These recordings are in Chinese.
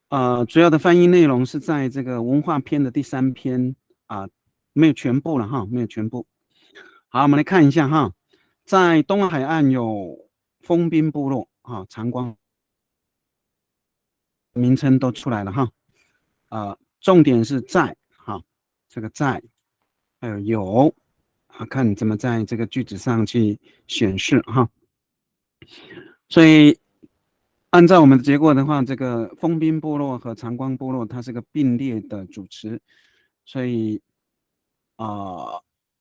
好，主要的翻译内容是在这个文化篇的第3篇啊，没有全部了哈，没有全部。好，我们来看一下哈，在东海岸有丰滨部落啊，长光名称都出来了哈，重点是在哈，这个在还有看你怎么在这个句子上去显示哈。所以按照我们的结果的话，这个丰滨部落和长光部落它是个并列的主词，所以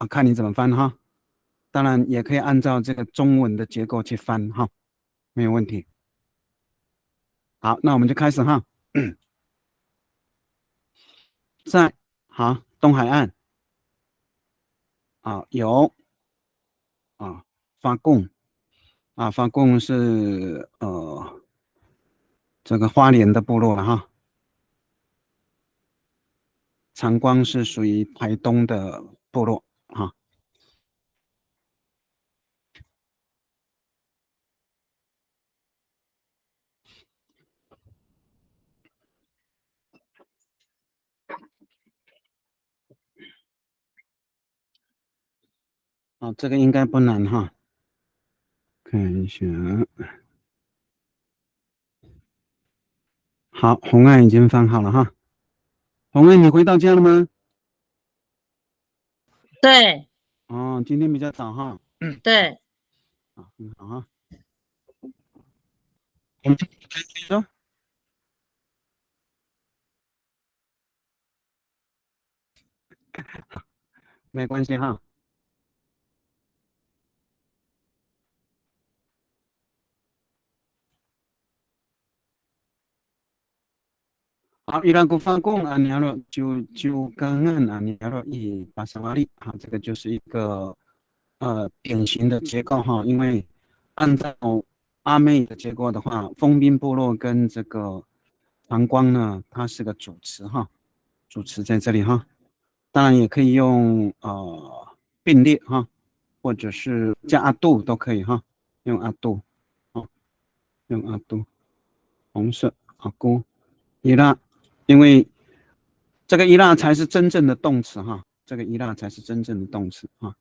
看你怎么翻哈。当然也可以按照这个中文的结构去翻哈，没有问题。好，那我们就开始哈。在好东海岸有发供发供是这个花莲的部落了哈，长光是属于台东的部落哈。这个应该不难哈，看一下。好，红案已经翻好了哈。红案，你回到家了吗？对，今天比较早哈。对，很好哈。我们开始说，没关系哈。好，伊拉古发贡啊，尼亚洛就刚案啊，尼亚洛伊巴沙瓦利啊，这个就是一个典型的结构哈，因为按照阿妹的结构的话，丰滨部落跟这个长光呢，它是个主词哈，主词在这里哈，当然也可以用并列哈，或者是加阿杜都可以哈，用阿杜，用阿杜，红色阿姑伊拉，因为这个伊拉才是真正的动词哈，这个伊拉才是真正的动词哈，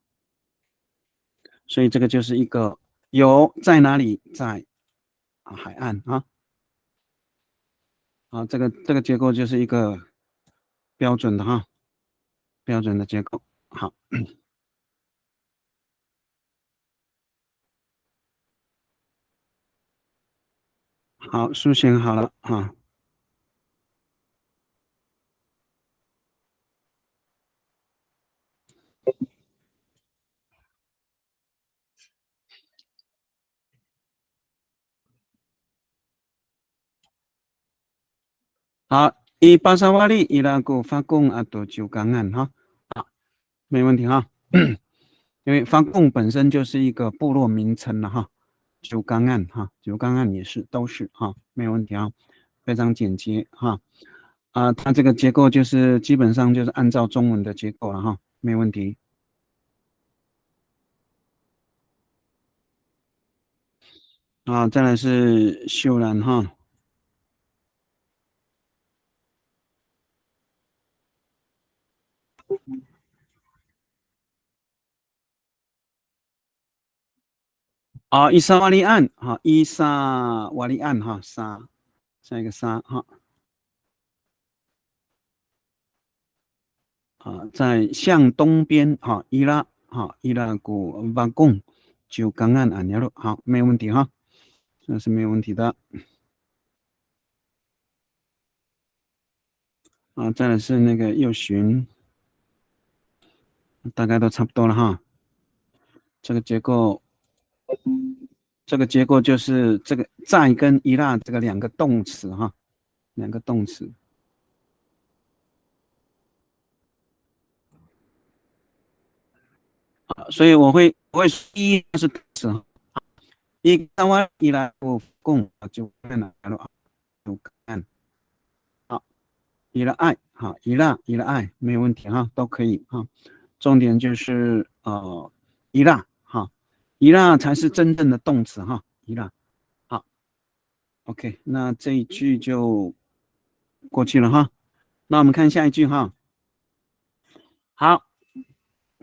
所以这个就是一个有在哪里，在海岸这个结构就是一个标准的哈，标准的结构。好，好，书写好了哈。好，以巴沙瓦利伊拉古发贡多久港岸哈，没问题哈。因为发贡本身就是一个部落名称了哈，九港岸哈，九港岸也是都是哈，没有问题啊，非常简洁哈。它这个结构就是基本上就是按照中文的结构了哈，没问题。再来是秀兰哈。伊沙瓦利岸哈，伊沙瓦利岸哈，下一个沙哈。在向东边伊拉伊拉古瓦贡就港岸安尼路，好，没有问题哈，这是没有问题的。再来是那个右巡，大概都差不多了哈。这个结构，就是这个在跟伊拉这个两个动词哈，两个动词。所以我会说第一是词哈，一看完伊拉古贡就看了就看好。伊拉爱哈，伊拉爱没有问题哈，都可以哈。重点就是伊拉哈，伊拉才是真正的动词哈，伊拉好。OK，那这一句就过去了哈。那我们看下一句哈。好，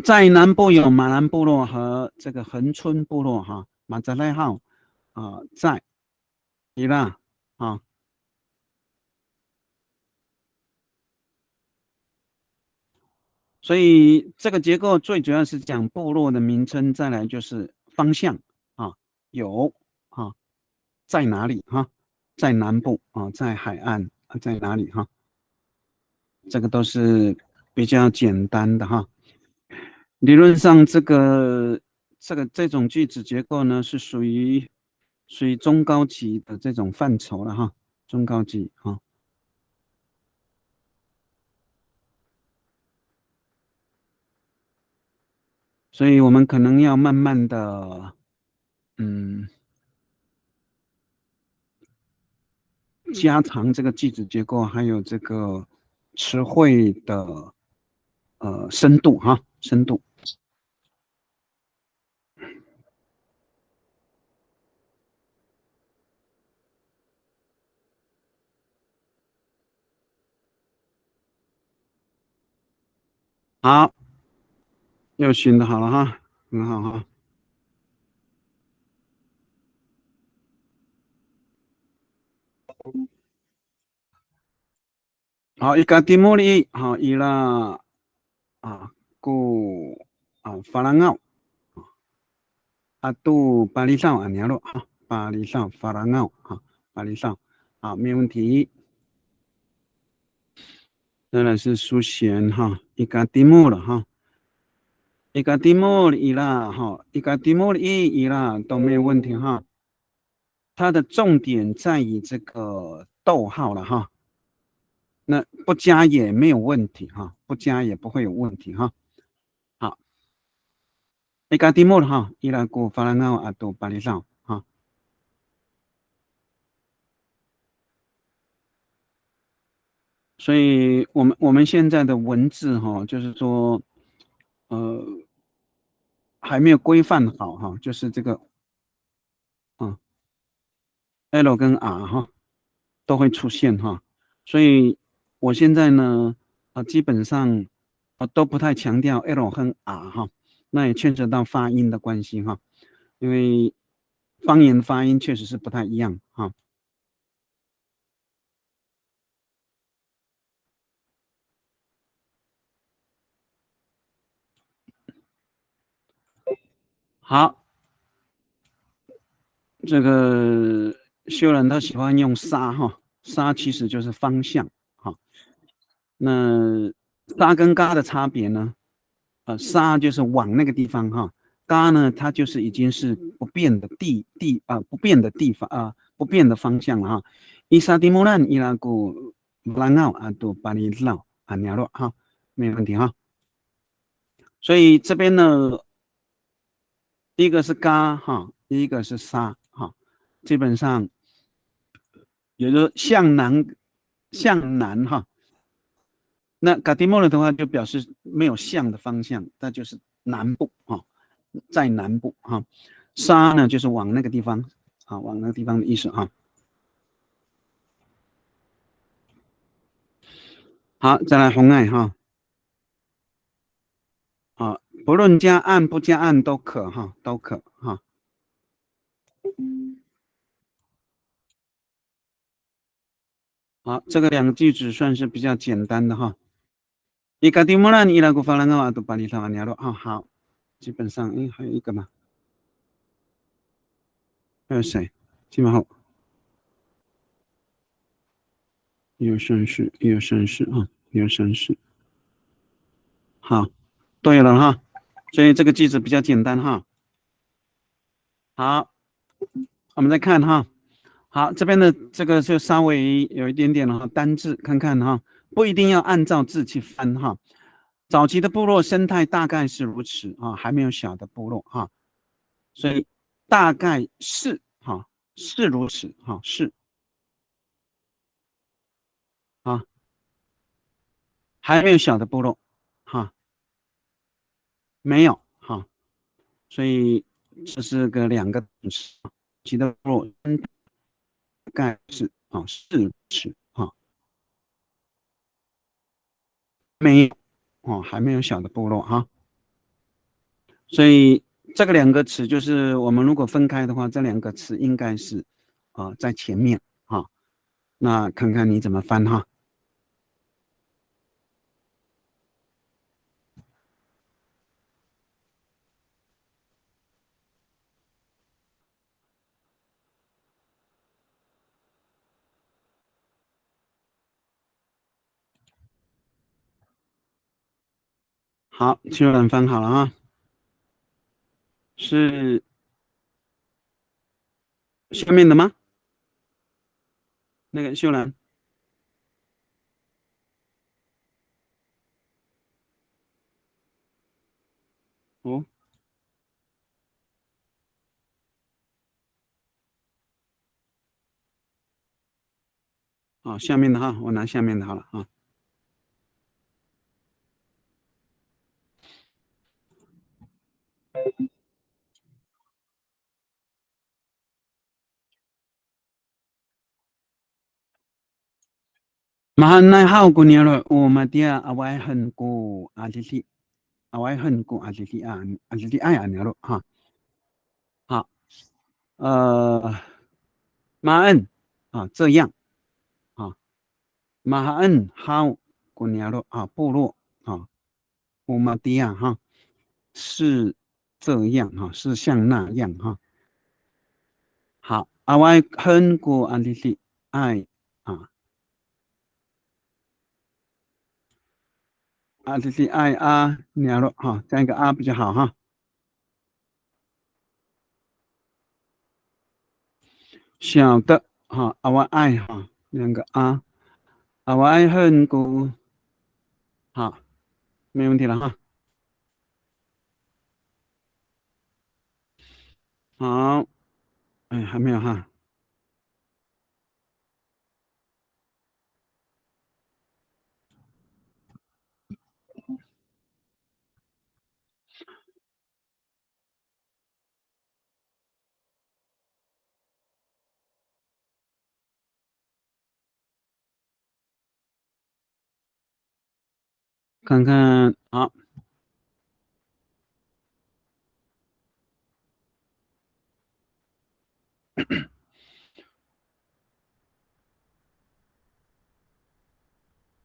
在南部有马兰部落和这个恒春部落哈，马扎赖号在伊拉啊，所以这个结构最主要是讲部落的名称，再来就是方向啊，有啊，在哪里哈，在南部啊，在海岸在哪里哈，这个都是比较简单的哈。理论上，这种句子结构呢，是属于中高级的这种范畴了哈，中高级啊，所以我们可能要慢慢的，嗯，加强这个句子结构，还有这个词汇的深度哈，深度。好，又选的好了哈，很好哈。好，一个题目里好，伊拉啊，故法兰奥。杜巴黎上啊，你了哈，巴黎上法兰奥哈，巴黎上好，没问题。再来是苏贤哈，一个题目了哈，一个题目伊啦哈，一个题目伊啦都没有问题哈。它的重点在于这个逗号了哈，那不加也没有问题哈，不加也不会有问题哈。好，一个题目了哈，伊拉古法兰奥杜巴黎上哈。所以我们现在的文字哈，就是说，呃，还没有规范好哈，就是这个啊，L 跟 R 哈都会出现哈，所以我现在呢基本上都不太强调 L 和 R 哈，那也牵扯到发音的关系哈，因为方言发音确实是不太一样哈。好，这个修人他喜欢用沙哈，沙其实就是方向哈。那沙跟嘎的差别呢？沙就是往那个地方哈，嘎呢它就是已经是不变的不变的地方不变的方向了哈。伊沙蒂莫兰伊拉古兰奥杜巴里绕鸟洛哈，没有问题哈。所以这边呢，第一个是嘎哈，第一个是沙哈，基本上也就是向南哈。那嘎迪莫了的话，就表示没有向的方向，那就是南部在南部沙呢就是往那个地方往那个地方的意思好，再来红爱不论加按不加按都可都可好，这个两个句子算是比较简单的哈。伊嘎迪莫兰伊拉古法兰个瓦都巴里萨瓦尼亚罗好，基本上还有一个嘛，还有谁？基本上1、2、3、4，1、2、3、4好，对了哈，所以这个句子比较简单哈。好，我们再看哈。好，这边的这个就稍微有一点点了哈，单字看看哈，不一定要按照字去翻哈。早期的部落生态大概是如此还没有小的部落所以大概是如此是啊，还没有小的部落没有所以这是个两个其的部落概是是指没有还没有小的部落哈。所以这个两个词就是我们如果分开的话，这两个词应该是在前面那看看你怎么翻哈。好，秀兰翻好了哈，是下面的吗？那个秀兰，哦，下面的哈，我拿下面的好了啊。Mahanay hao kunyalo umatia awai hen ku alili awai hen ku alili ai anyalo ha. 好，马恩这样马恩好古尼亚洛部落乌马迪亚是这样是像那样好，阿外很古安利利爱阿利利爱尼亚洛这样一个比较好哈。小的阿外爱两个阿外很古好，没问题了哈。好，哎，还没有哈。看看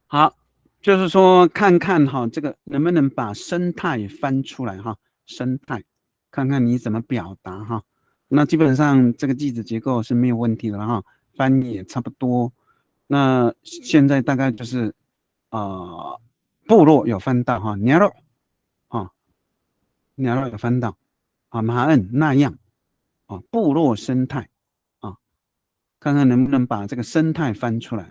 好，就是说看看这个能不能把生态翻出来生态，看看你怎么表达那基本上这个句子结构是没有问题的了翻译也差不多。那现在大概就是部落有翻到鸟肉鸟肉有翻到马恩那样部落生态看看能不能把这个生态翻出来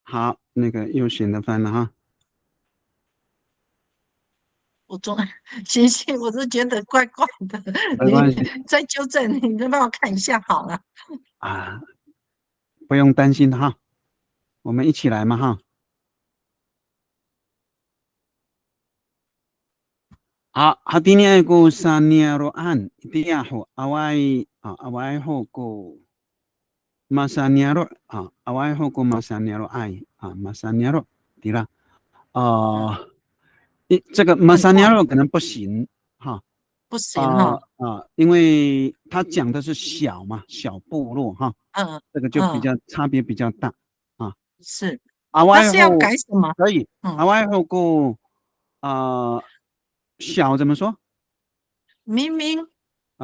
好，那个又选的翻了我总行行，我是觉得怪怪的，你没关系再纠正，你再帮我看一下好了。不用担心我们一起来嘛好，hati ni aku saniaroan tiyaho awai ho ko masaniaro awai ho ko masaniaro ai masaniaro 对了这个 很快 masaniaro 可能不行不行哈。因为他讲的是小嘛，小部落嗯这个就比嗯，较差别比较大是，阿外后那是要改什么？可以，嗯，阿外后过小怎么说明明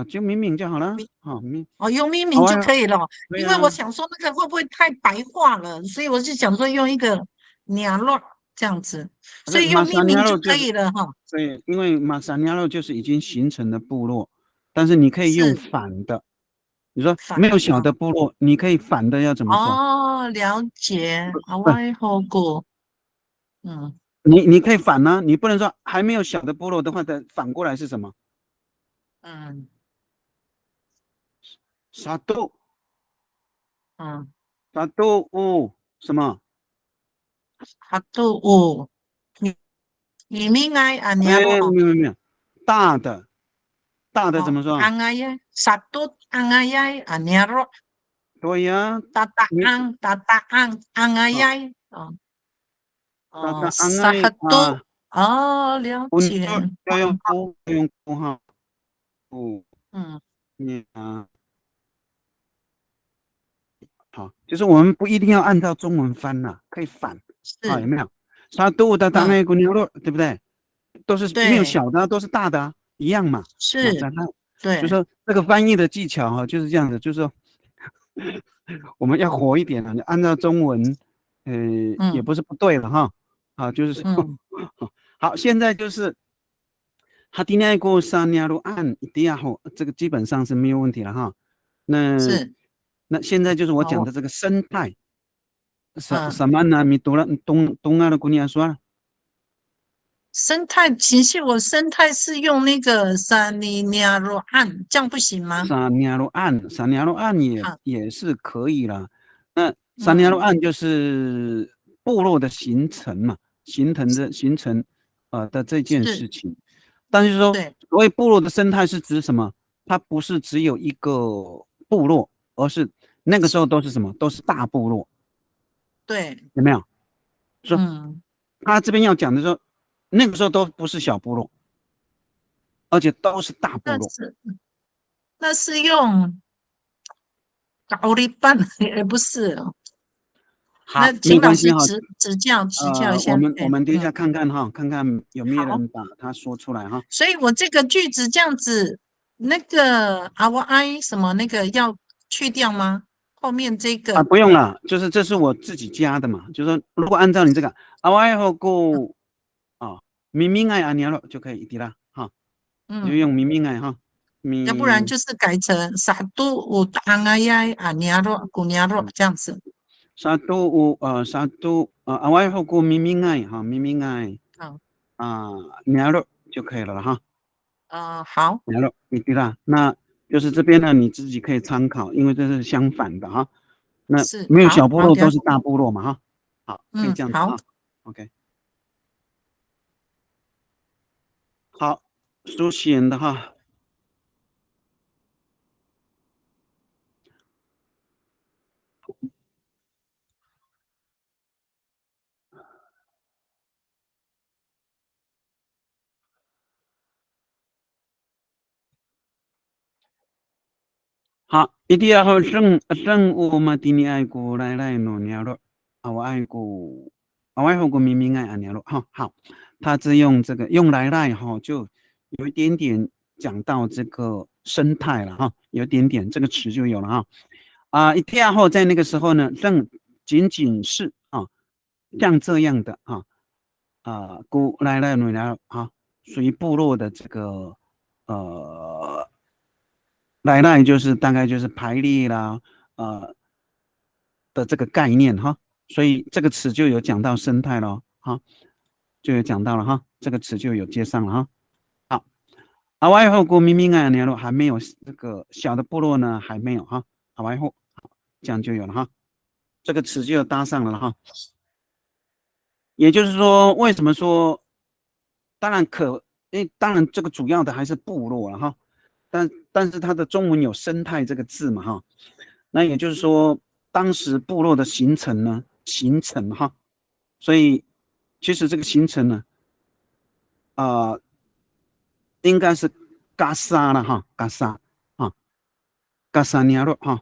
就明明就好了明明用明明阿外就可以了，因为我对啊，想说那个会不会太白话了，所以我就想说用一个娘肉这样子，所以用马萨尼明明就亚路就是可以了哈。对，因为马萨尼亚路就是已经形成的部落，但是你可以用是反的，你说没反有小的部落，你可以反的要怎么说？了解，不，我好过，嗯你可以反呢、你不能说还没有小的部落的话的反过来是什么？嗯沙豆嗯，沙豆什么？好都有，你明爱啊，你哎，咯，没有没有，大的，大的怎哦么说？ angayai satu angayai anyaro 对呀，你 tataang 啊，angayai 哦大大安爱 satu 哦，了不解，要用不要用不哈，不嗯，你好，就是我们不一定要按照中文翻呐、可以反啊，有是，没有？啥都的当嗯，爱古牛肉，对不对？都是没有对，小的啊，都是大的啊，一样嘛。那是，咱看，就对，说这个翻译的技巧哈、就是这样的，就是说我们要活一点啊，你按照中文，呃，也嗯不是不对了哈。啊，就是说，嗯，好，现在就是哈迪奈过三亚路按一定要后，这个基本上是没有问题了哈。那是，那现在就是我好，我讲的这个生态，嗯。什么呢？你读了东亚的姑娘说了，生态情绪，我生态是用那个三尼尼亚罗案，这样不行吗？三亚路岸好，也是可以了。那三亚路嗯，岸就是部落的形成嘛，形成的这件是，事情。但是说，对所谓部落的生态是指什么？它不是只有一个部落，而是那个时候都是什么？都是大部落，对，有没有？说嗯，他这边要讲的说，那个时候都不是小部落，而且都是大部落。那是那是用高丽办，也不是哦。那好，没请老关系哈。师指教一下，我哎，们等一下看看哈，看看有没有好。人把它说出来哈。所以我这个句子这样子，那个 our I 什么那个要去掉吗？后面这啊，个，不用了，就是这是我自己加的嘛，就是说如果按照你这个阿外后过啊，明明爱阿尼了就可以的啦哈，你就嗯。用明明爱哈，要不然明就是改成傻嘟乌当啊呀啊娘肉古娘肉嗯这样子。沙都阿外后过明明爱哈，明明爱嗯啊尼了就可以了哈。好，来了，你对啦，那就是这边呢，你自己可以参考，因为这是相反的哈。那没有是好小部落，好的，都是大部落嘛哈。好，可以这样子好，哈。OK，好，书写的哈。好，一定要任务嘛，第你爱过来诺鸟了，啊，我爱过，啊，我爱过明明爱啊鸟了哈。好，他只用这个用来哈，就有一点点讲到这个生态了哈，有一点点这个词就有了哈。一天后在那个时候呢，仅仅是像这样的古来女来啊，属于部落的这个呃就是大概就是排列啦的这个概念哈，所以这个词就有讲到生态了哈，就有讲到了哈，这个词就有接上了哈。好，外后国明明啊年落还没有这个小的部落呢，还没有哈，外后这样就有了哈。这个词就搭上了哈。也就是说，为什么说，当然当然这个主要的还是部落了哈，但是它的中文有生态这个字嘛哈，那也就是说，当时部落的形成哈，所以其实这个形成呢，呃，应该是嘎沙了哈，嘎沙啊，嘎沙尼亚洛哈，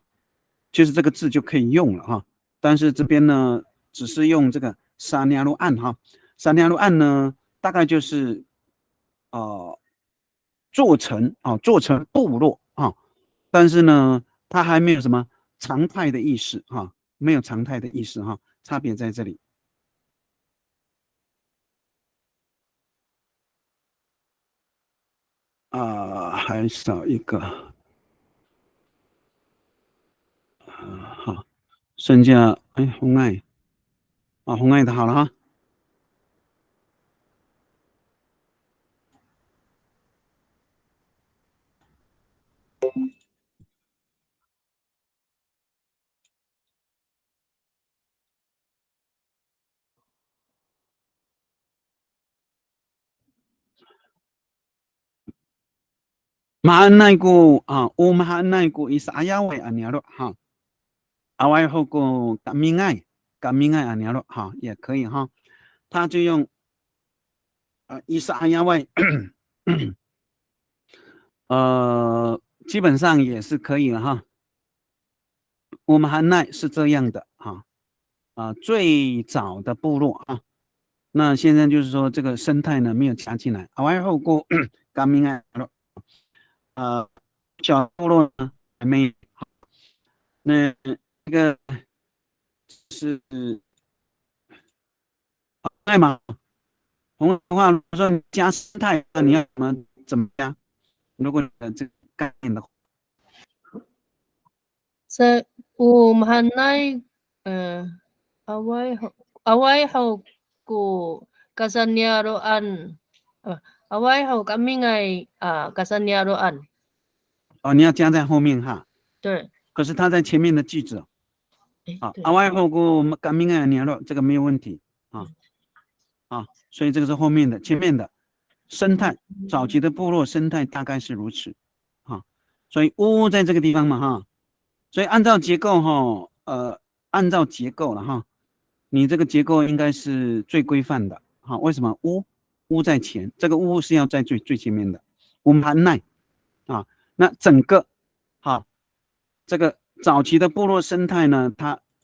其实这个字就可以用了哈。但是这边呢，只是用这个沙尼亚路案哈，沙尼亚路案呢，大概就是呃做成部落啊，但是呢，它还没有什么常态的意思哈，没有常态的意思哈，差别在这里还少一个好，剩下红爱红爱的好了哈。Mahanay ko mahanay ko is ayaway anyaro哈，阿外后过感命爱anyaro哈也可以哈，他就用is ayaway 基本上也是可以了哈。我们汉奈是这样的哈，最早的部落啊，那现在就是说这个生态呢没有加进来，完后过刚明爱了，小部落呢还没有，那这个是爱嘛，红文化如果说加生态，那你要怎么加？如果这个概念的话，Sa umahanay away away ho ko kasanyaroan away ho kami ngay kasanyaroan 你要加在后面哈，对，可是它在前面的句子。好，对阿外后过感命爱年了，这个没有问题啊所以这个是后面的，前面的生态，早期的部落生态大概是如此啊，所以屋在这个地方嘛哈，所以按照结构哈，按照结构了哈，你这个结构应该是最规范的哈，为什么屋在前，这个屋是要在最前面的，我们还耐啊，那整个哈，这个早期的部落生态呢，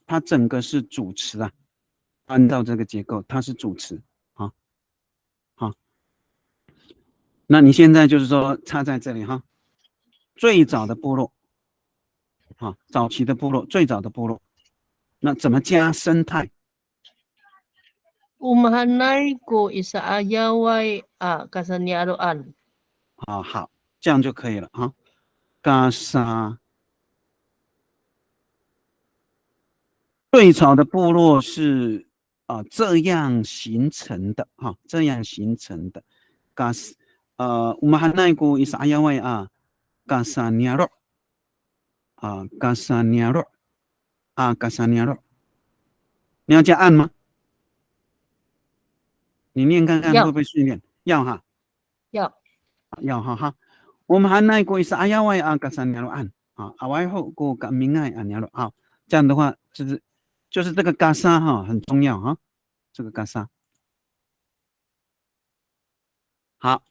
它整个是主词啊，按照这个结构，它是主词啊。好，那你现在就是说插在这里哈，最早的部落啊，早期的部落，最早的部落，那怎么加生态？ umahanay ko isa ayaway kasanyaroan 好，这样就可以了啊。嘎沙最早的部落是这样形成的哈，这样形成的。嘎斯我们还那个伊是阿亚外嘎沙尼亚罗嘎沙尼亚罗嘎沙尼亚罗，你要加按吗？你念看看会不会训练？要哈，要哈。我们还那个是阿亚外嘎沙尼亚罗按阿外后过嘎明爱尼亚罗这样的话就是这个嘎沙哈很重要哈，这个嘎沙好。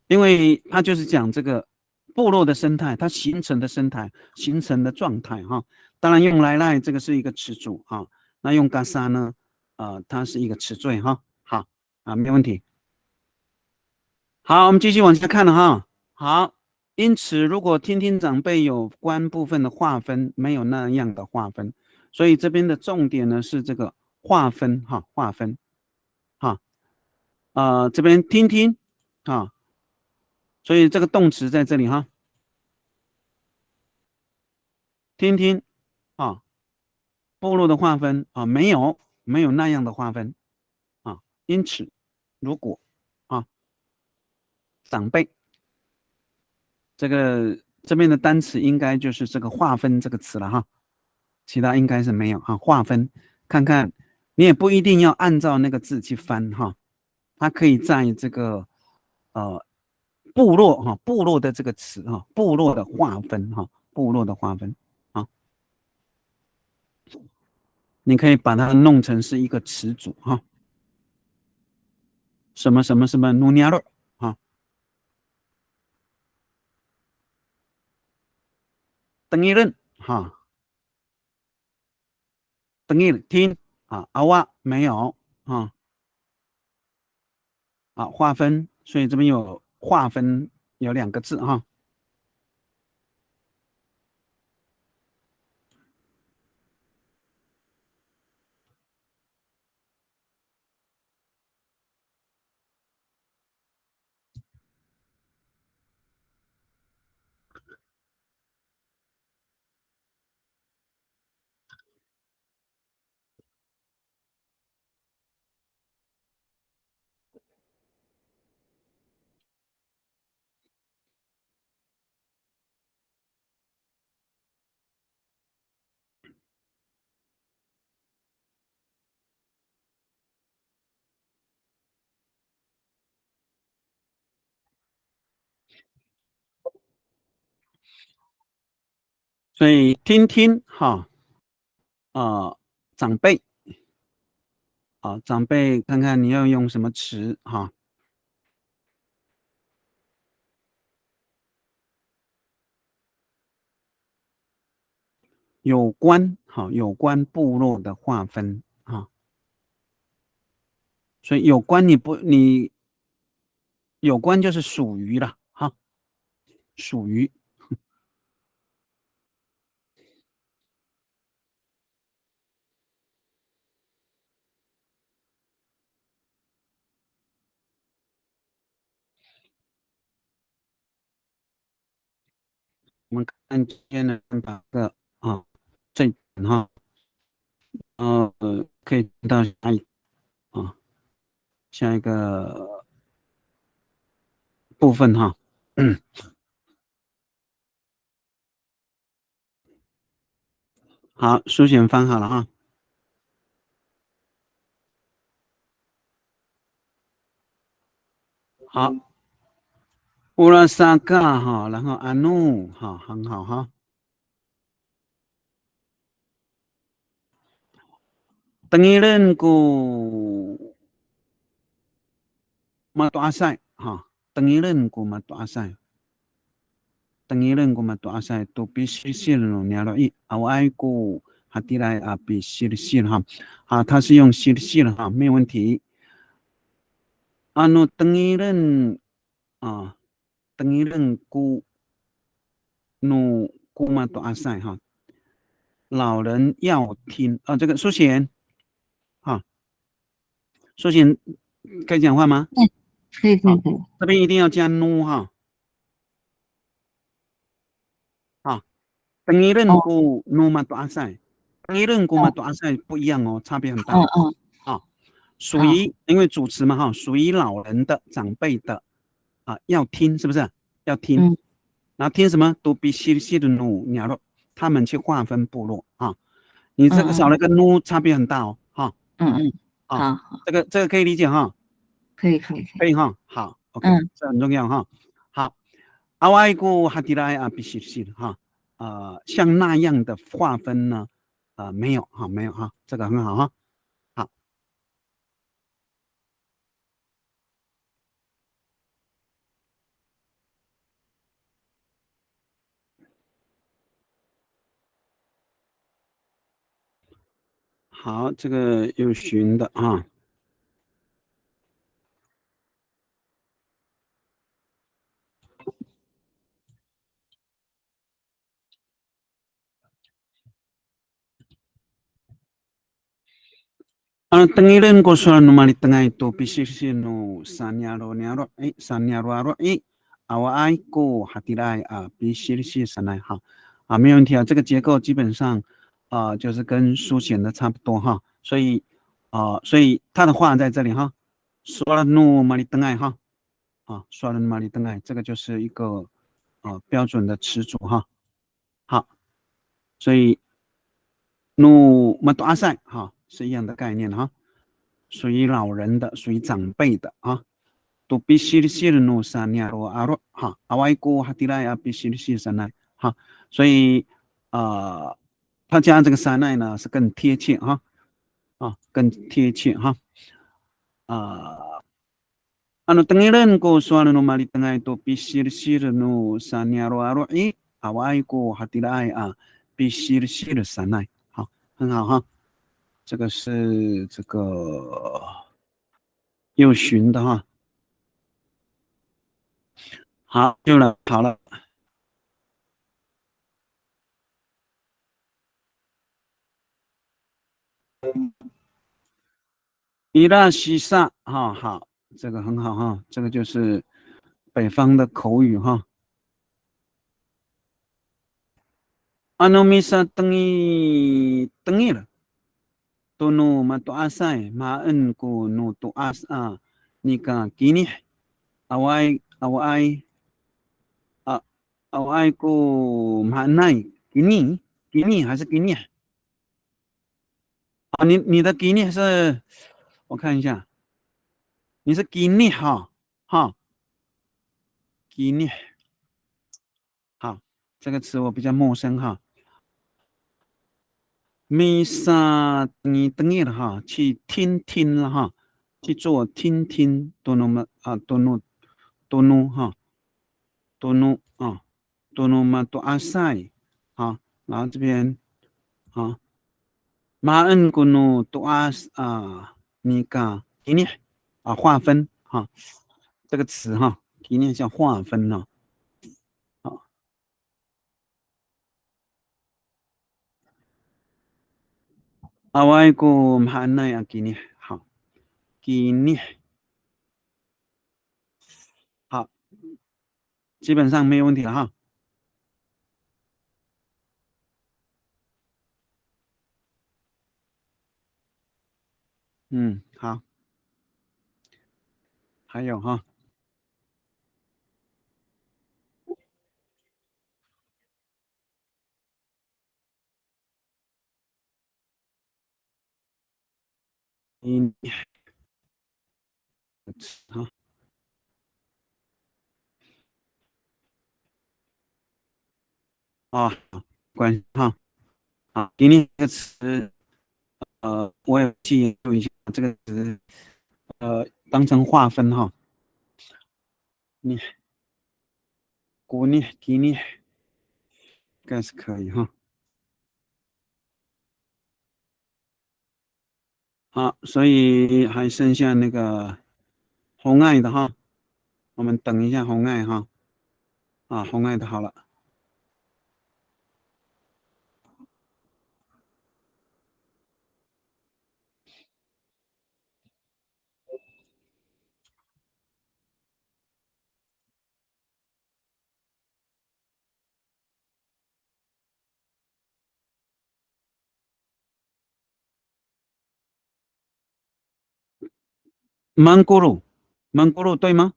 因为它就是讲这个部落的生态，它形成的生态、形成的状态哈。当然用来赖这个是一个词组哈，那用嘎沙呢，它是一个词缀哈。好没问题。好，我们继续往下看了哈。好，因此如果听听长辈有关部分的划分没有那样的划分，所以这边的重点呢是这个划分哈，划分哈。这边听听啊。所以这个动词在这里哈，听听部落的划分没有那样的划分因此如果长辈这边的单词应该就是这个划分这个词了哈，其他应该是没有划分看看你也不一定要按照那个字去翻哈，它可以在这个部落的这个词部落的划分部落的划分你可以把它弄成是一个词组什么什么什么努尼亚洛等一人等一听阿哇没有划分，所以这边有划分有2个字所以听听哈，长辈，长辈看看你要用什么词哈。有关有关部落的划分所以有关你有关就是属于了属于。我们看今天的把个这可以到下一个部分好，书写翻好了好，乌拉萨嘎然后阿努很好等于人古马多阿塞等于人古马多阿塞。Tengiran ko matuasay to pisir no niaro awai ko hatirai pisir它是用sir 没有问题。tengiran tengiran ko no ko matuasay 老人要听这个苏贤苏贤可以讲话吗？可以。这边一定要加 no 等于人古努马多阿塞，等于人古马多阿塞不一样差别很大。属于因为主词嘛属于老人的长辈的要听是不是？要听，然后听什么？都必须的努鸟肉，他们去划分部落你这个少了个努，差别很大好，这个可以理解可以好 ，OK，这很重要好，阿外古哈迪拉必须是像那样的划分呢，没有没有这个很好好，好，这个有寻的tengiran ko sa numali tengah itu pisisi no sanyaro sanyaro awai ko hatirai pisisi sanai 没有问题这个结构基本上就是跟书写的差不多所以他的话在这里说了努马里登爱说了努马里登爱，这个就是一个标准的词组好，所以努马多阿塞是一样的概念属于老人的，属于长辈的都必须是努三年罗阿罗阿外国哈迪拉必须是三奈所以他加这个三奈呢是更贴切更贴切等于人ko soal no mali tengah itu pisir no sanyaro aro awai ko hatirai pisir sanai 很好这个是这个右循的好了伊拉西萨好，这个很好这个就是北方的口语米萨等于了，都努马多阿塞马恩古努多阿你看给你awai古马奈给你还是给你你的给你是我看一下。你是给你给你好，这个词我比较陌生弥撒你等于了哈，去听听了哈，去做听听多诺嘛啊多诺哈多诺啊多诺嘛多阿塞啊，然后这边啊马恩古诺多阿尼嘎给你划分哈这个词哈，给你叫划分呢啊。阿外古马奈啊给你好给你好，基本上没有问题了哈。好，还有哈，你好啊，关系哈，好，给你一个词，我也去研究一下这个词，当成划分哈，你鼓励给你，应该是可以哈。好，所以还剩下那个红爱的哈，我们等一下红爱哈，红爱的好了。曼咕噜，曼咕噜对吗？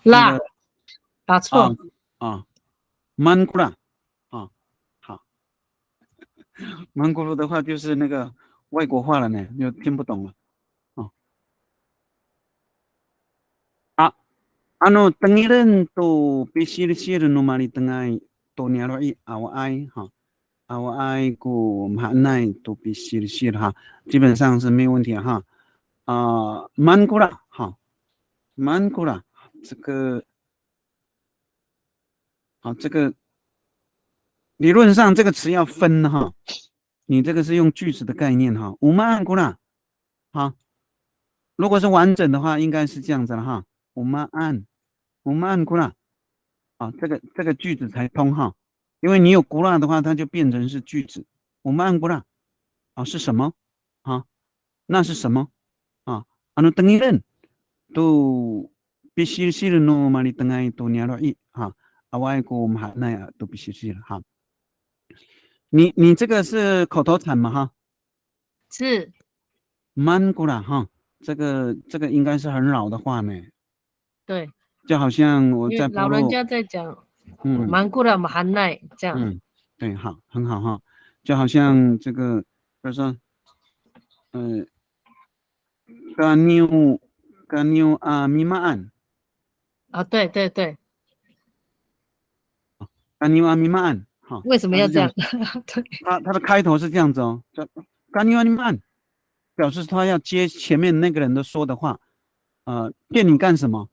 那啦，个打错。曼咕啦，好，曼咕噜的话就是那个外国话了呢，就听不懂了。Tengeren tu pisir-sir no mari tengai to niaroi awai哈，awai 古mahai tu pisir-sir 哈，基本上是没有问题哈。Mangura 哈，Mangura 这个这个理论上这个词要分哈，你这个是用句子的概念哈，Umangura 哈，如果是完整的话，应该是这样子了哈，Umangura。这个句子才通哈，因为你有古拉的话，它就变成是句子。我们按古拉是什么啊？那是什么啊？等于人都必须是诺嘛？你等于多年了哈，外国我们还那样都必须是了哈。你这个是口头禅嘛哈？是。曼古拉哈，这个应该是很老的话呢。对。就好像我在老人家在讲，蛮古拉嘛含奈这样。对，好，很好哈，就好像这个，比如说，干牛密码案对对对，干牛密码案，哈，为什么要这样？对，它的开头是这样子哦，叫干牛密码案，表示他要接前面那个人的说的话，骗你干什么？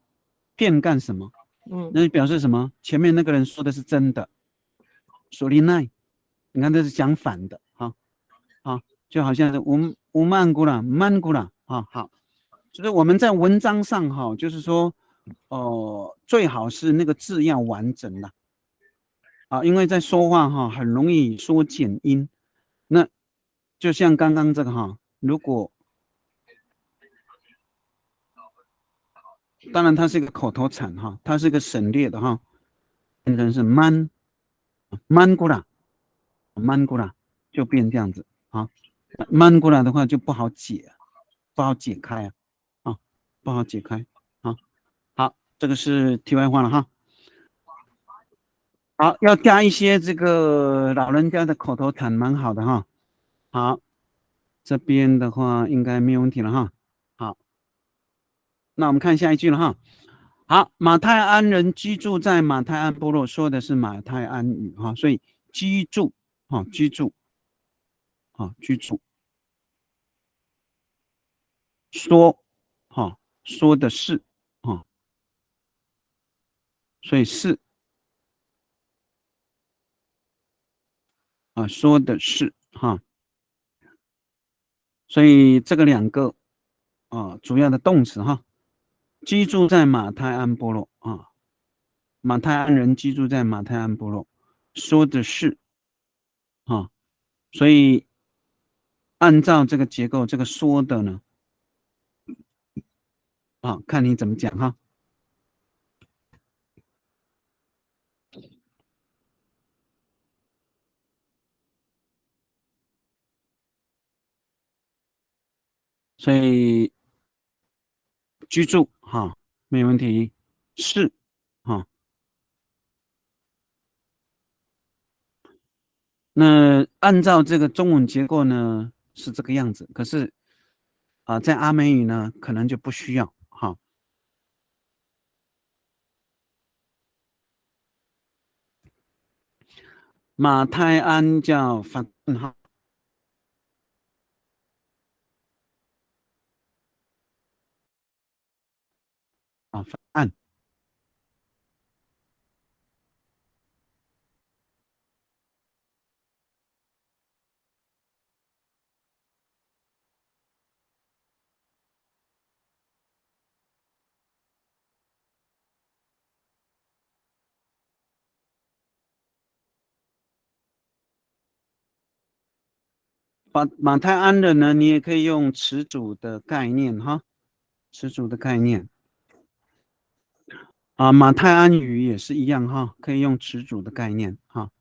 骗干什么？那表示什么？前面那个人说的是真的，索利奈，你看这是讲反的，就好像是无曼古啦，曼古啦，好，就是我们在文章上哈，就是说，最好是那个字要完整的，因为在说话哈，很容易说减音，那就像刚刚这个哈，如果当然它是一个口头禅哈，它是一个省略的哈，变成是曼古啦，曼古啦，就变这样子啊。曼过来的话就不好解，不好解开不好解开好，这个是题外话了哈。好，要加一些这个老人家的口头禅，蛮好的哈。好，这边的话应该没有问题了哈。好，那我们看下一句了哈。好，马太安人居住在马太安部落，说的是马太安语哈，所以居住居住啊，居住。说，哈，说的是，啊，所以是，啊，说的是，哈，所以这个两个，啊，主要的动词，哈，居住在马太安部落，啊，马太安人居住在马太安部落，说的是，啊，所以按照这个结构，这个说的呢，啊，看你怎么讲，哈。所以居住，哈，没问题，是，哈。那按照这个中文结构呢是这个样子，可是啊，在阿美语呢可能就不需要，哈。马太安叫法案，哈，啊，法案。马太安的呢，你也可以用词组的概念，哈，词组的概念。啊，马太安语也是一样，哈，可以用词组的概念，哈。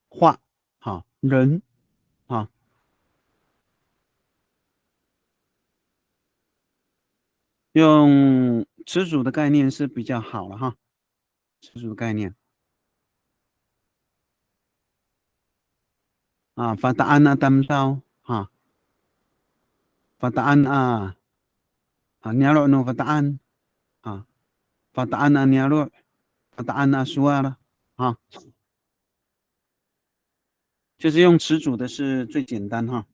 话，好，人，啊，用词组的概念是比较好的，哈，词组的概念。啊，fataan na tamtaw, ha, fataan nyalo no fataan, fataan nyalo, fataan suara, 啊，就是用词组的是最简单，哈。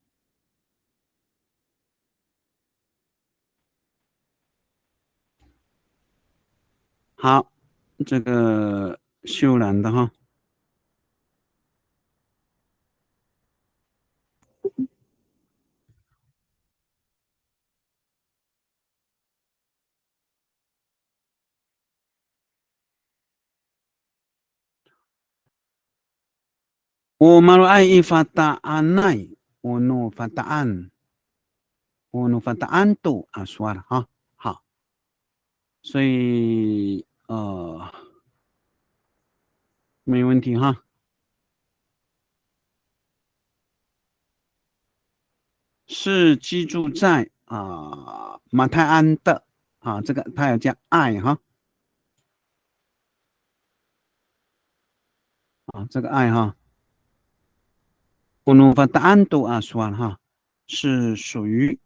好，这个秀兰的，哈。我马来一fataan奈，我 no fataan，我 no fataan tu suara， 哈，好，所以没问题，哈。是居住在马泰安的，啊，这个它要加爱，哈，啊，这个爱，哈。乌努法达安都算，哈，是属于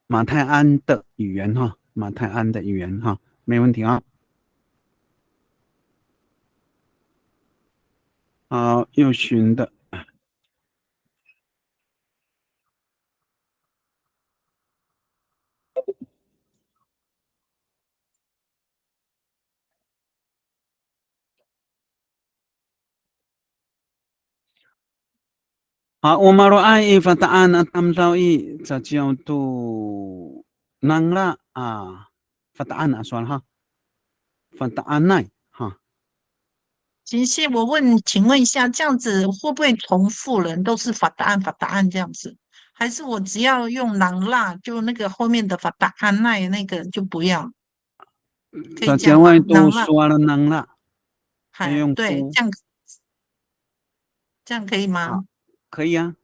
马泰安的语言，哈，马泰安的语言，哈，没问题，啊。好，又寻的。好，我马罗爱法达安啊，他们到一这叫做能啦法达安算，哈，法达安奈，哈。行，请问一下，这样子会不会重复人都是法答案这样子？还是我只要用朗辣，就那个后面的法答案那个就不要？可以大这样吗？家外都朗辣，说了能啦，要嗨，对，用都这样可以啊，吗？可以啊。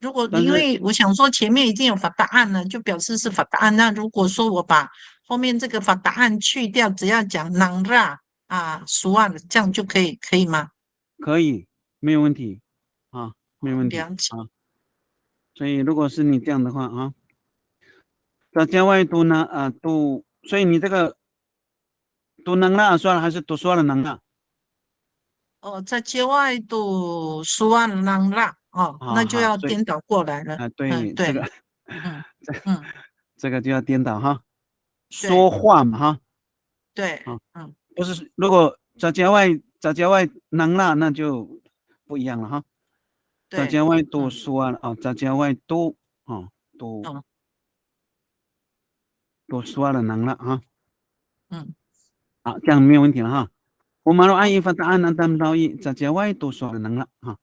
如果但是因为我想说前面已经有法答案了，就表示是法答案。那如果说我把后面这个法答案去掉，只要讲朗辣熟案，这样就可以吗？可以，没有问题，没有问题，了解。所以如果是你这样的话，大家外都呢都，所以你这个都能了算了还是都说了能了？哦，在街外都苏万浪啦，哦，好那就好，所以要颠倒过来了。对这个对，嗯这嗯，这个就要颠倒哈，对说话嘛哈，对，啊，嗯不是如果在郊外能啦，那就不一样了哈。在对，郊外都嗯说啊，在郊外都啊都嗯都说了能了哈。嗯，好，这样没有问题了哈。我们说好，按一发答案呢，咱们到一在郊外都说了能了哈，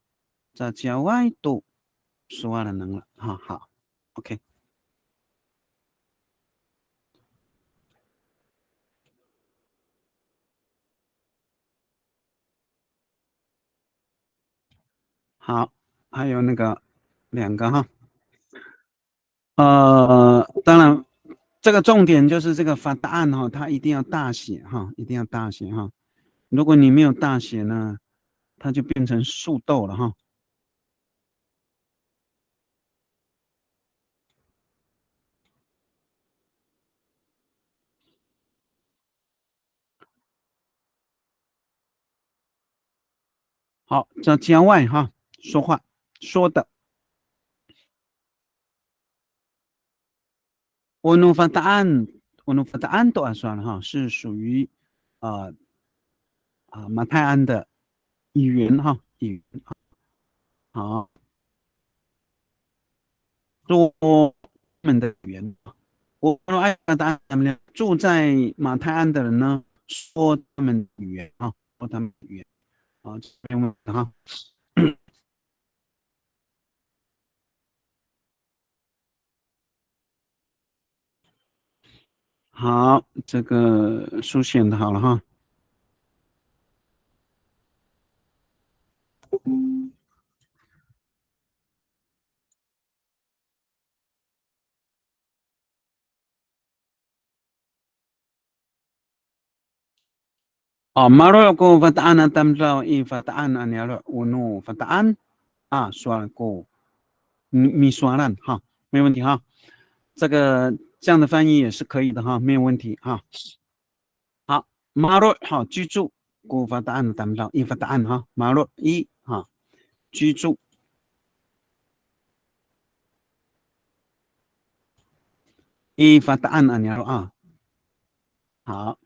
在郊外都说了能了哈。好，OK。好，还有那个两个哈，当然这个重点就是这个发答案哈，它一定要大写哈，一定要大写哈。如果你没有大写呢，它就变成树豆了哈。好，在郊外哈说话说的，我能发答案，我能发答案都按算了哈，是属于马泰安的语言哈语言。好，说他们的语言。我说哎，答案怎么样？住在马泰安的人呢，说他们语言啊，说他们语言啊，这边问哈。好，这个书写的好了哈。哦，马路过发答案呢，咱们知道一发答案呢，你要说我弄发答案啊，说过，你说了哈，没问题哈。这个这样的翻译也是可以的哈，没有问题哈。好，马路好居住，过发答案呢，咱们知道一发答案哈，马路一哈居住。一发答案啊，你说啊，好，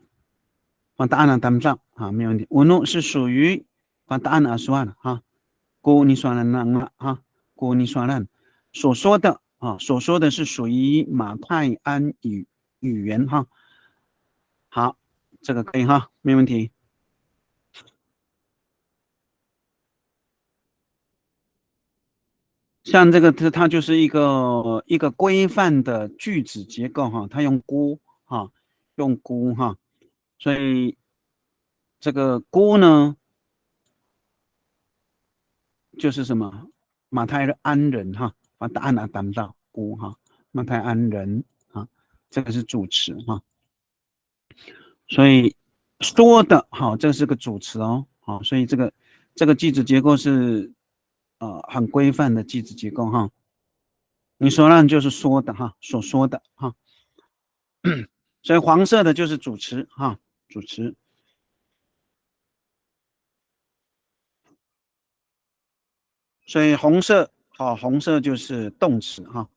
发答案呢，谈不上啊，没有问题。我弄是属于发答案啊，算了哈，姑你算了了哈，姑你算了所说的啊，所说的是属于马泰安语言哈。好，这个可以哈，没问题。像这个它就是一个规范的句子结构哈，它用估哈，用估哈，所以这个估呢就是什么马泰安人哈，把答案啊谈到估哈，马泰安人啊，这个是主词哈，所以说的哈，这是个主词哦，好，所以这个句子结构是很规范的句子结构哈。你说让就是说的哈，所说的哈，所以黄色的就是主词哈，主词，所以红色好，红色就是动词哈。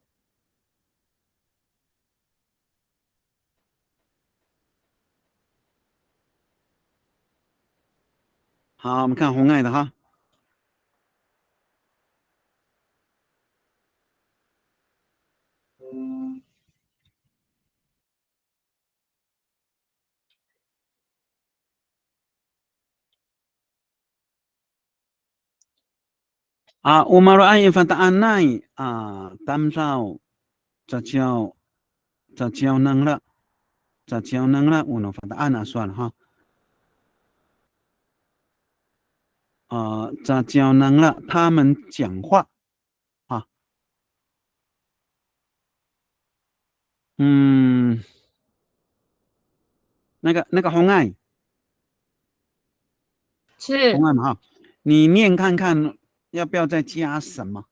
好，我们看红爱的哈。umaro ay fataanay tamsaw zajiao nang la uno fataan算了哈zajiao nang la 他们讲话啊嗯那个红爱是嘛哈，你念看看要不要再加什么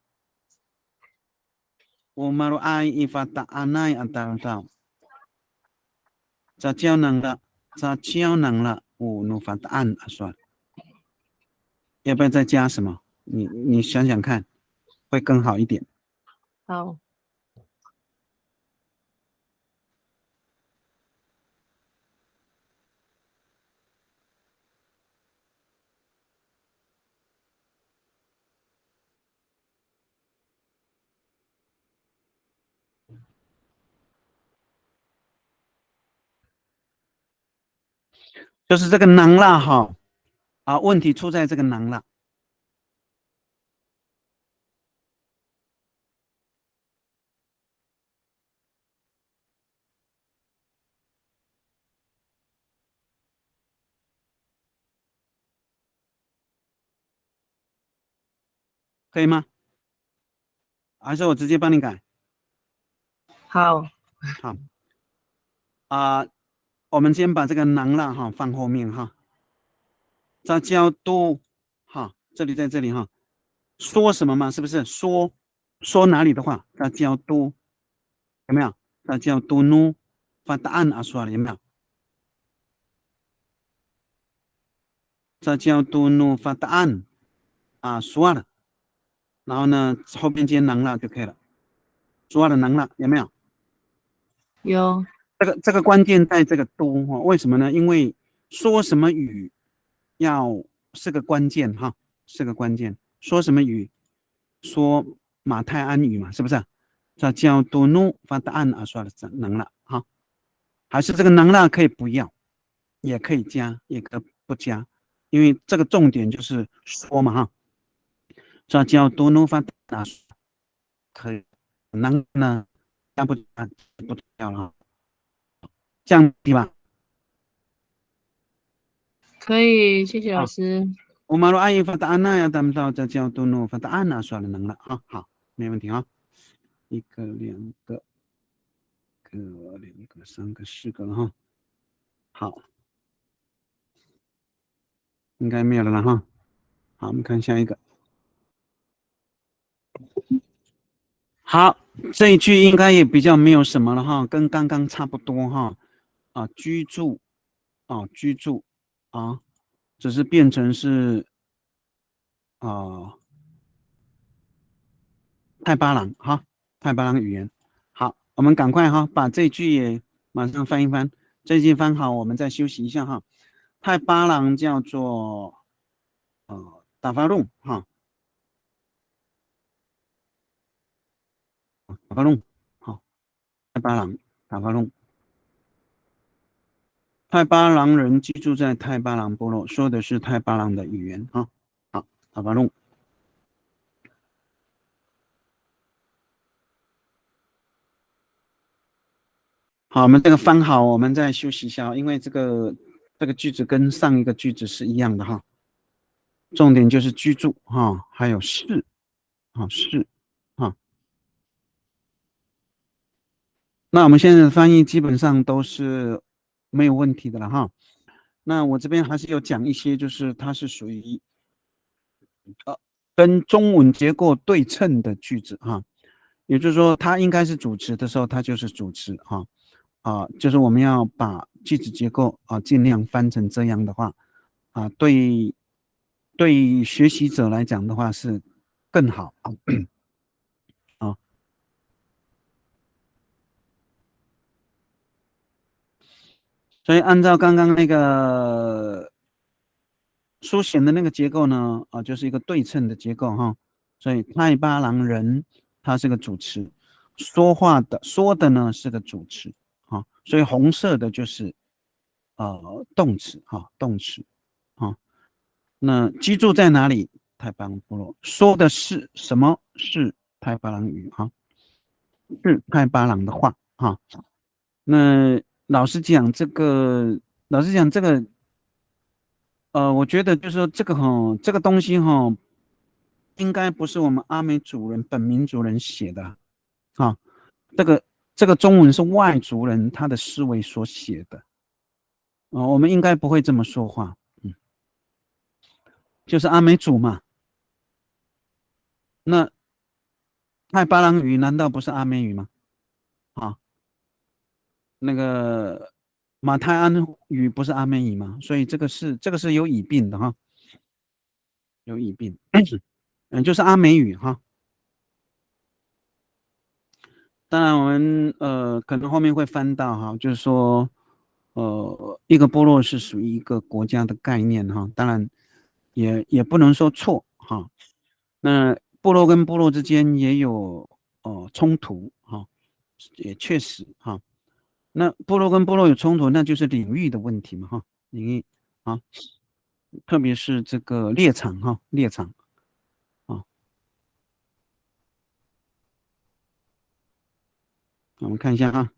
umaro ay fataanay tamsaw zajiao nang la uno fataan 算了要不要再加什么？你想想看，会更好一点。好，就是这个囊啦哈，问题出在这个囊啦。可以吗？还是我直接帮你改？好，好我们先把这个囊啦哈放后面哈。杂交多哈，这里在这里哈，说什么嘛？是不是说哪里的话？杂交多有没有？杂交多努发答案说了有没有？杂交多努发答案说了，然后呢后边接囊了就可以了，说了囊了有没有？有，这个关键在这个多为什么呢？因为说什么语是个关键哈，是个关键。说什么语？说马太安语嘛，是不是？这叫多努发答案说了能了哈，还是这个能了可以不要，也可以加，也可以不加，因为这个重点就是说嘛哈。这叫多努发答可以，能呢加不要了，这样对吧？可以，谢谢老师。我们说阿姨发答案呀，咱们到这叫多努发答案算了能了啊，好，没问题啊，一个两个。两个三个四个了哈，好，应该没有了哈。好，我们看下一个。好，这一句应该也比较没有什么了哈，跟刚刚差不多哈。居住居住只是变成是泰巴朗哈，泰巴朗语言。好，我们赶快哈，把这句也马上翻一翻。这句翻好，我们再休息一下哈。泰巴朗叫做打发弄哈。打发弄，好，泰巴朗，打发弄。泰巴朗人居住在泰巴朗部落，说的是泰巴朗的语言啊。好，打发弄。好，我们这个翻好，我们再休息一下，因为这个句子跟上一个句子是一样的哈。重点就是居住哈，还有是是那我们现在的翻译基本上都是没有问题的了哈。那我这边还是有讲一些，就是它是属于跟中文结构对称的句子哈。也就是说，它应该是主词的时候，它就是主词哈。就是我们要把句子结构尽量翻成这样的话对学习者来讲的话是更好所以按照刚刚那个书写的那个结构呢，就是一个对称的结构哈。所以泰巴朗人它是个主词，说的呢是个主词所以红色的就是动词动词那居住在哪里？泰巴朗部落。说的是什么？是泰巴朗语是泰巴朗的话那老实讲这个，我觉得就是说这个东西应该不是我们阿美族人本民族人写的这个中文是外族人他的思维所写的我们应该不会这么说话，就是阿美族嘛。那泰巴朗语难道不是阿美语吗？那个马泰安语不是阿美语吗？所以这个是有语病的哈。有乙病，就是阿美语哈。当然，我们可能后面会翻到哈，就是说，一个部落是属于一个国家的概念哈。当然也不能说错哈。那部落跟部落之间也有冲突哈，也确实哈。那部落跟部落有冲突，那就是领域的问题嘛哈，领域啊，特别是这个猎场哈，猎场啊，我们看一下啊。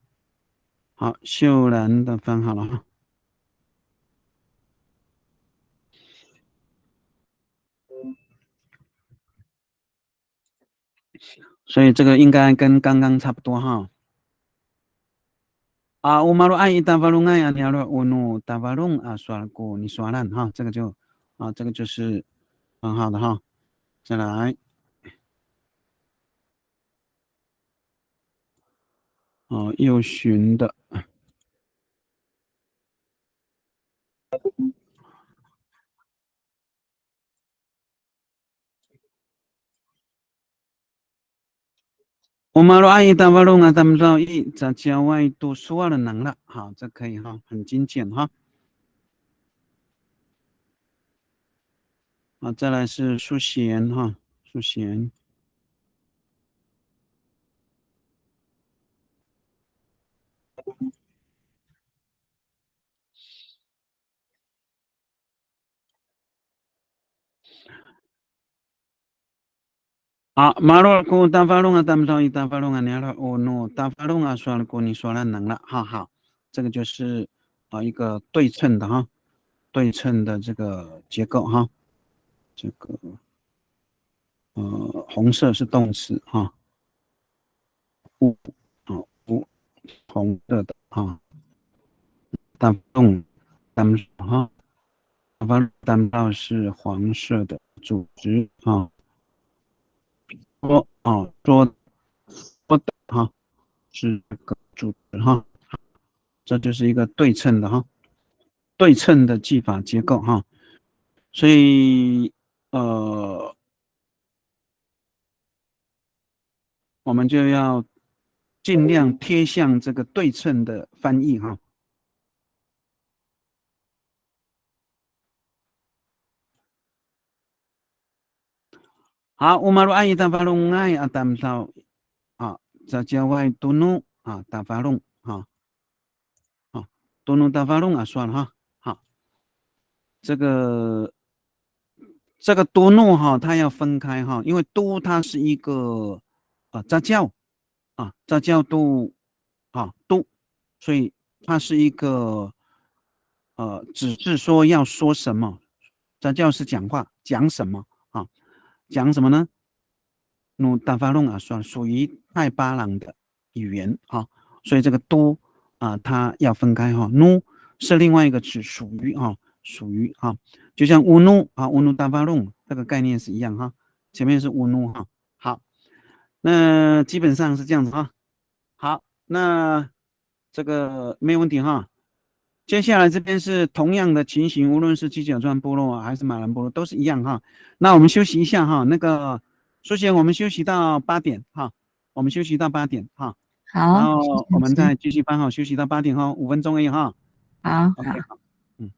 好，秀兰的翻好了哈。所以这个应该跟刚刚差不多哈。啊，我马路爱大法龙爱呀，你要我努大法龙啊，刷过你刷烂哈，这个就是很好的哈。再来，右循的。我马路爱大法龙啊，他们说在郊外读书啊的能了，好，这可以哈，很精简哈。好，再来是淑贤哈，淑贤。啊，马路过大法龙啊，他们说大法龙啊，你要我努大法龙啊，刷了过你刷了能了，哈好，这个就是一个对称的哈，对称的这个结构哈，这个红色是动词哈，乌红色的哈，大动咱们哈，大法单到是黄色的组织啊，桌的哈是个组织哈，这就是一个对称的哈，对称的技法结构哈，所以我们就要尽量贴向这个对称的翻译哈。好，我们爱大法龙爱啊，咱们到啊，在郊外多弄啊，大法龙啊，多弄大法龙啊，算了哈。好，这个多弄哈，它要分开哈，因为多它是一个杂教杂教都都，所以它是一个只是说要说什么，杂教是讲话讲什么啊？讲什么呢？努达法隆啊，属于泰巴朗的语言哈，所以这个都它要分开哈。努是另外一个词，属于属于就像乌努乌努达法隆这个概念是一样哈。前面是乌努哈。好，那基本上是这样子哈。好，那这个没有问题哈。接下来这边是同样的情形，无论是七角川部落还是马兰部落都是一样哈。那我们休息一下哈，那个苏贤，我们休息到8点哈，我们休息到8点哈，然好，后我们再继续翻好，休息到8点哈，5分钟而已哈。好，OK。好。好。嗯。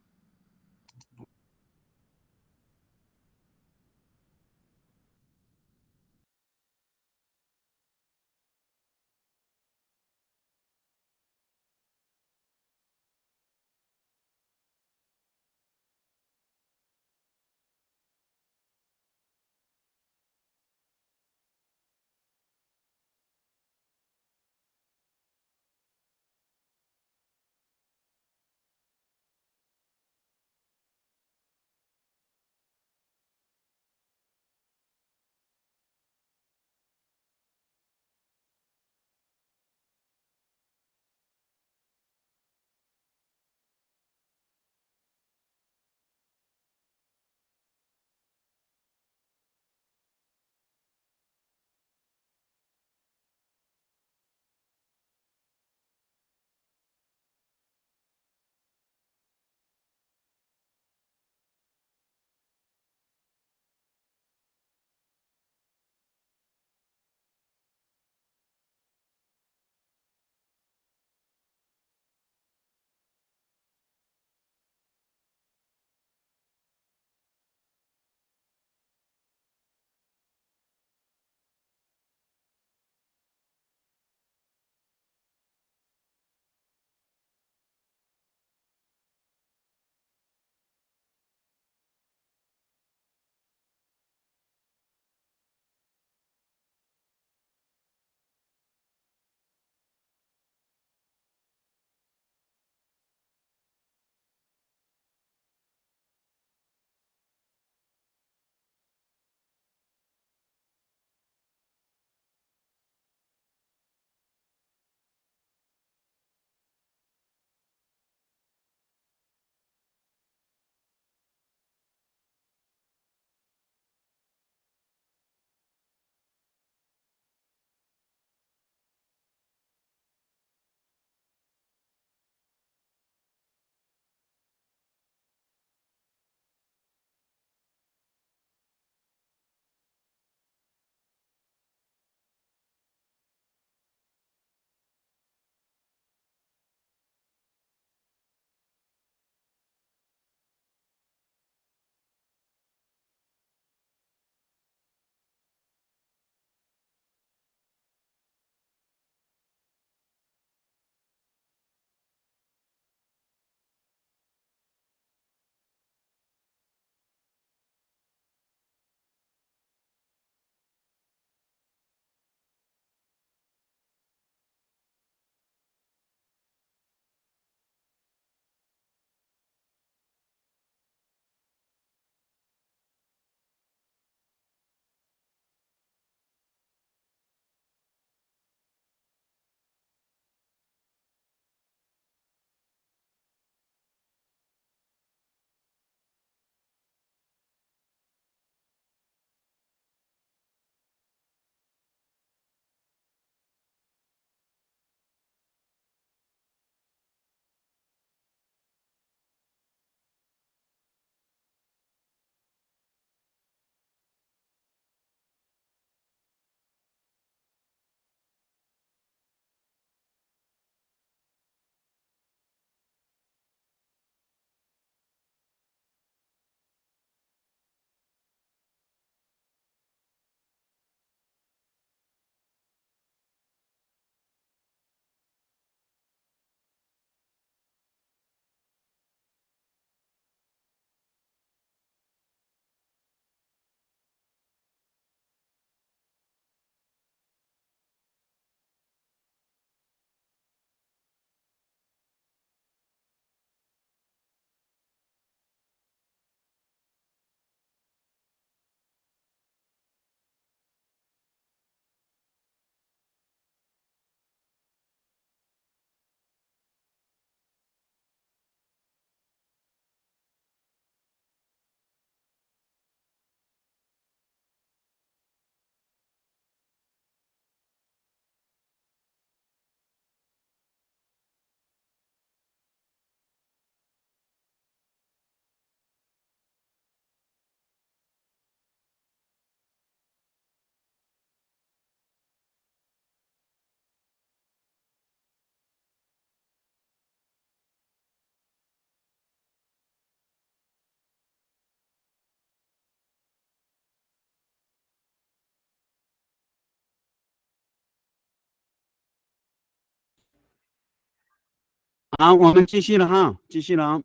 好，我们继续了哈，继续了啊。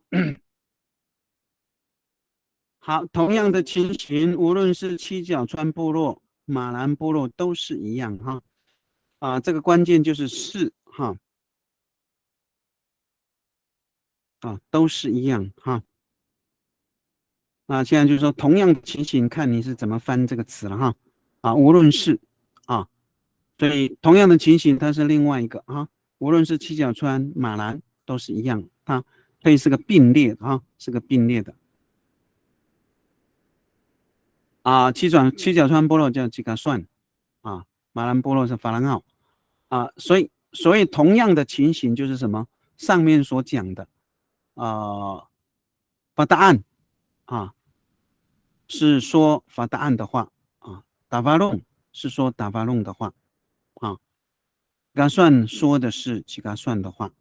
好，同样的情形，无论是七角川部落、马兰部落都是一样哈。这个关键就是是哈。都是一样哈。现在就是说，同样的情形，看你是怎么翻这个词了哈。无论是所以同样的情形，它是另外一个无论是七角川、马兰都是一样，它可以是个并列是个并列的七角川部落叫吉嘎算马兰部落是法兰奥所以同样的情形就是什么？上面所讲的把答案是说法答案的话打发弄是说打发弄的话嘎算说的是吉嘎算的话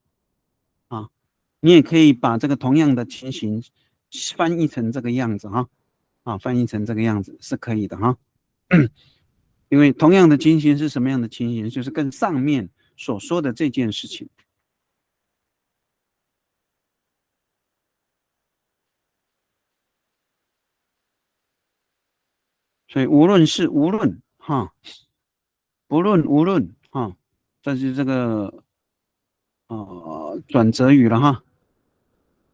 你也可以把这个同样的情形翻译成这个样子翻译成这个样子是可以的因为同样的情形是什么样的情形？就是跟上面所说的这件事情。所以无论是无论不论无论这是这个转折语了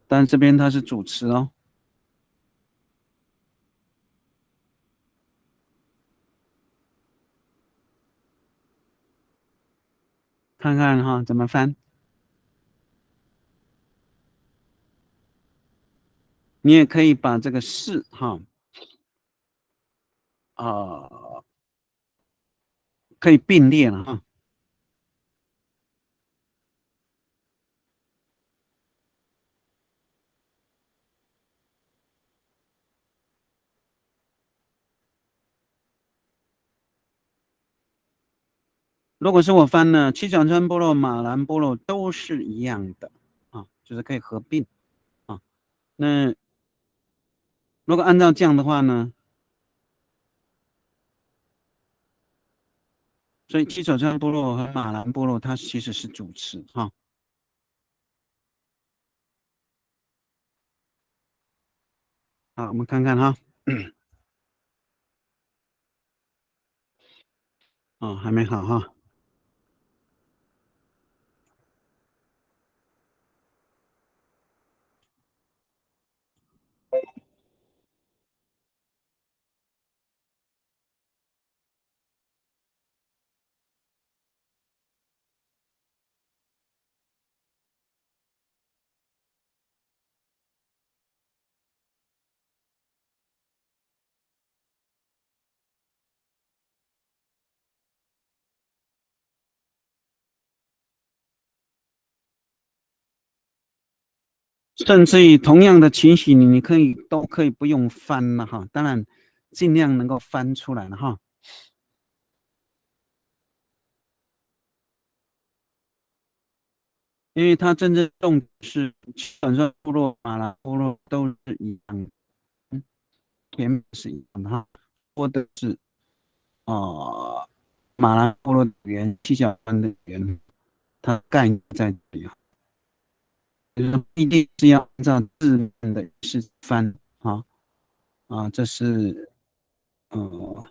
但这边它是主词看看怎么翻。你也可以把这个是可以并列了如果是我翻呢，七角川部落、马兰部落都是一样的就是可以合并那如果按照这样的话呢，所以七角川部落和马兰部落它其实是主词好，我们看看还没好甚至于同样的情形，你都可以不用翻了当然尽量能够翻出来了因为它真正重点是七角川部落、马兰部落都是一样的，前面是一样的说的是马兰部落的语言、七角川的语言，它概念在这里就是不一定是要按照字面的意思翻这是好，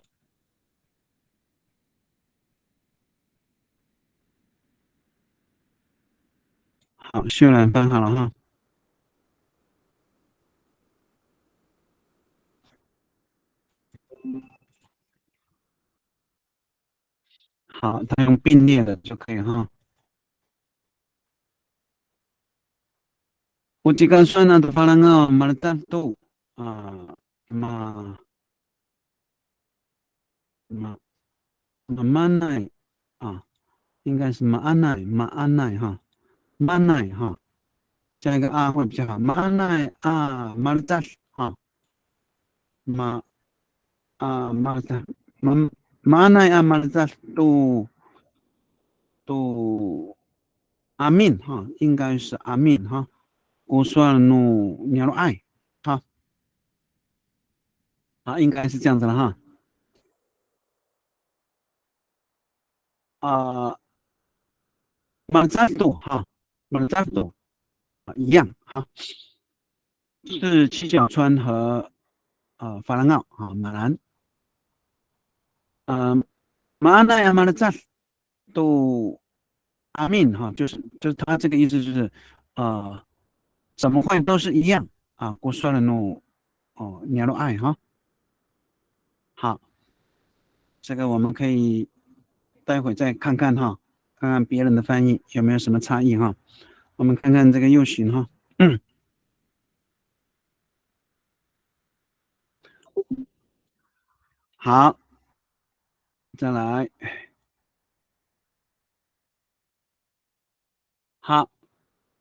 渲染翻好了好，它用并列的就可以Ujikan suana tu falanga malta tu ma ma manai 应该是马安奈加一个会比较好。马安奈马尔达马马尔达马安奈马尔达都阿敏应该是阿敏我说努鸟罗爱应该是这样子了马尔扎多马尔扎多一样啊，是七角川和法兰奥马兰，马那亚马的赞都阿敏就是他这个意思就是怎么会都是一样啊？我说了no你要爱哈，好，这个我们可以待会再看看哈，看看别人的翻译有没有什么差异哈。我们看看这个右行哈，好，再来，好，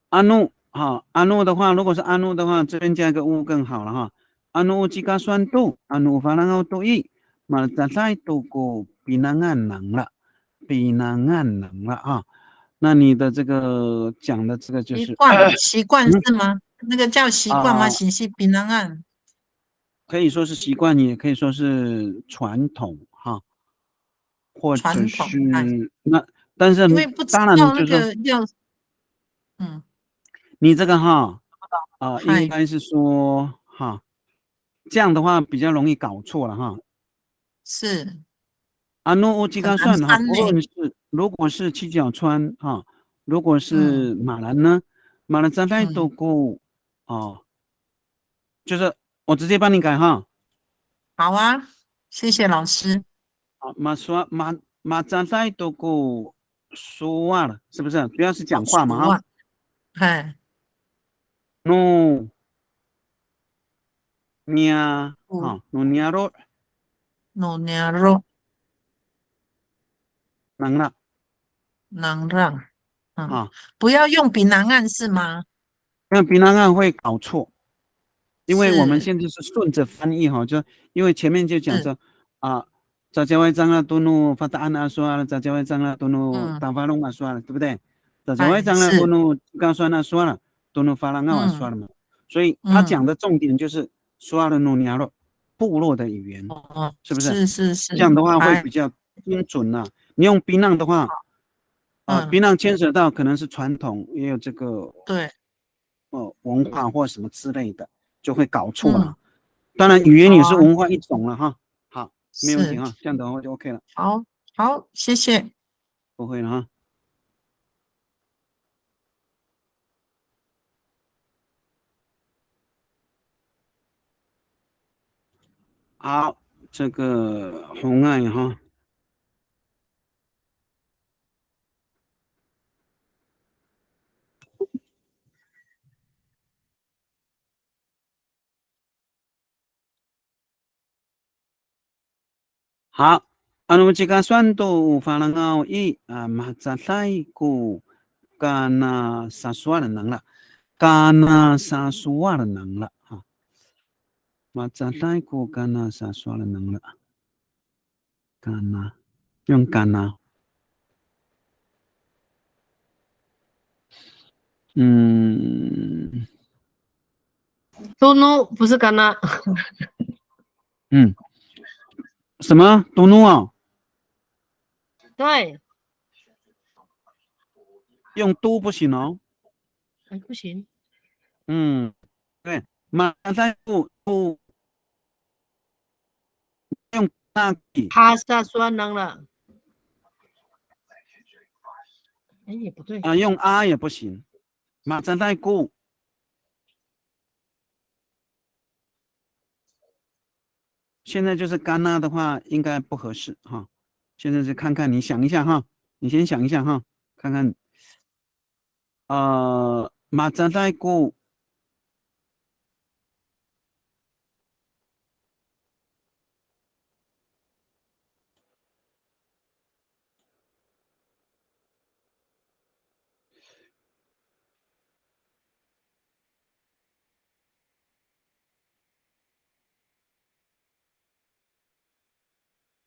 阿努，好，阿努的话，如果是阿努的话，这边加个乌更好了哈。阿努吉嘎酸度，阿努法兰奥度伊，马扎塞度过比南岸能了，比南岸能了啊。那你的这个讲的这个就是习惯是吗？那个叫习惯吗？形式比南岸可以说是习惯，也可以说是传统哈，或者是那，但是因为不知当然道那就是个要你这个哈应该是说哈，这样的话比较容易搞错了哈。是阿努乌吉嘎算哈，不论是如果是七角川哈，如果是马兰呢，马兰扎泰都过就是我直接帮你改哈。好啊，谢谢老师。马扎泰都过说话了，是不是？主要是讲话嘛哈。哎，努尼亚努尼亚罗，努尼亚罗能了能让不要用比南岸是吗？那比南岸会搞错。因为我们现在是顺着翻译哈，就因为前面就讲说扎加外章了，多努发达安啊说了，扎加外章了，多努打发龙啊说了，对不对？扎加外章了，多努刚说那说了，多努发兰奥啊说了嘛。所以他讲的重点就是说了努尼亚洛部落的语言，是不是？是，这样的话会比较精准呐。你用槟榔的话，槟榔牵扯到可能是传统，也有这个对文化或什么之类的。就会搞错了，当然语言也是文化一种了哈。好，没问题哈，这样的话就 OK 了。好，谢谢。不会了哈。好，这个红爱哈。好，jika suatu falangau macatlaiku karena sesuatu能了，karena sesuatu能了哈，macatlaiku karena sesuatu能了，karena用 karena，都努不是干那，什么都努啊？对，用都不行哦。不行。对，马赛布不用那个，他下酸能了。也不对用啊也不行，马赛代固。现在就是戛纳的话，应该不合适哈。现在是看看你想一下哈，你先想一下哈，看看马扎代固。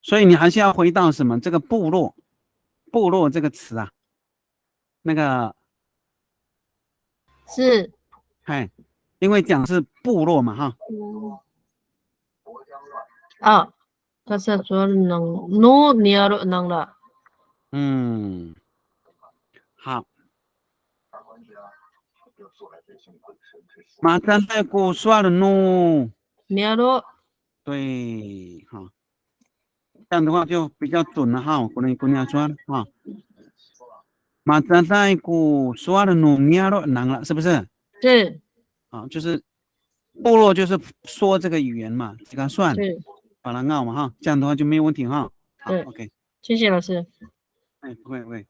所以你还是要回到什么这个部落，部落这个词啊，那个是，因为讲是部落嘛哈。他下说能努尼亚罗能了。好，马站在古刷的怒， niaro 对，哈，这样的话就比较准了哈，古人姑娘说哈，马站在古刷的怒面了难了，是不是？是啊，就是部落就是说这个语言嘛，这个算是把它拗嘛哈，这样的话就没有问题哈。好对，OK，谢谢老师。哎，不会不会。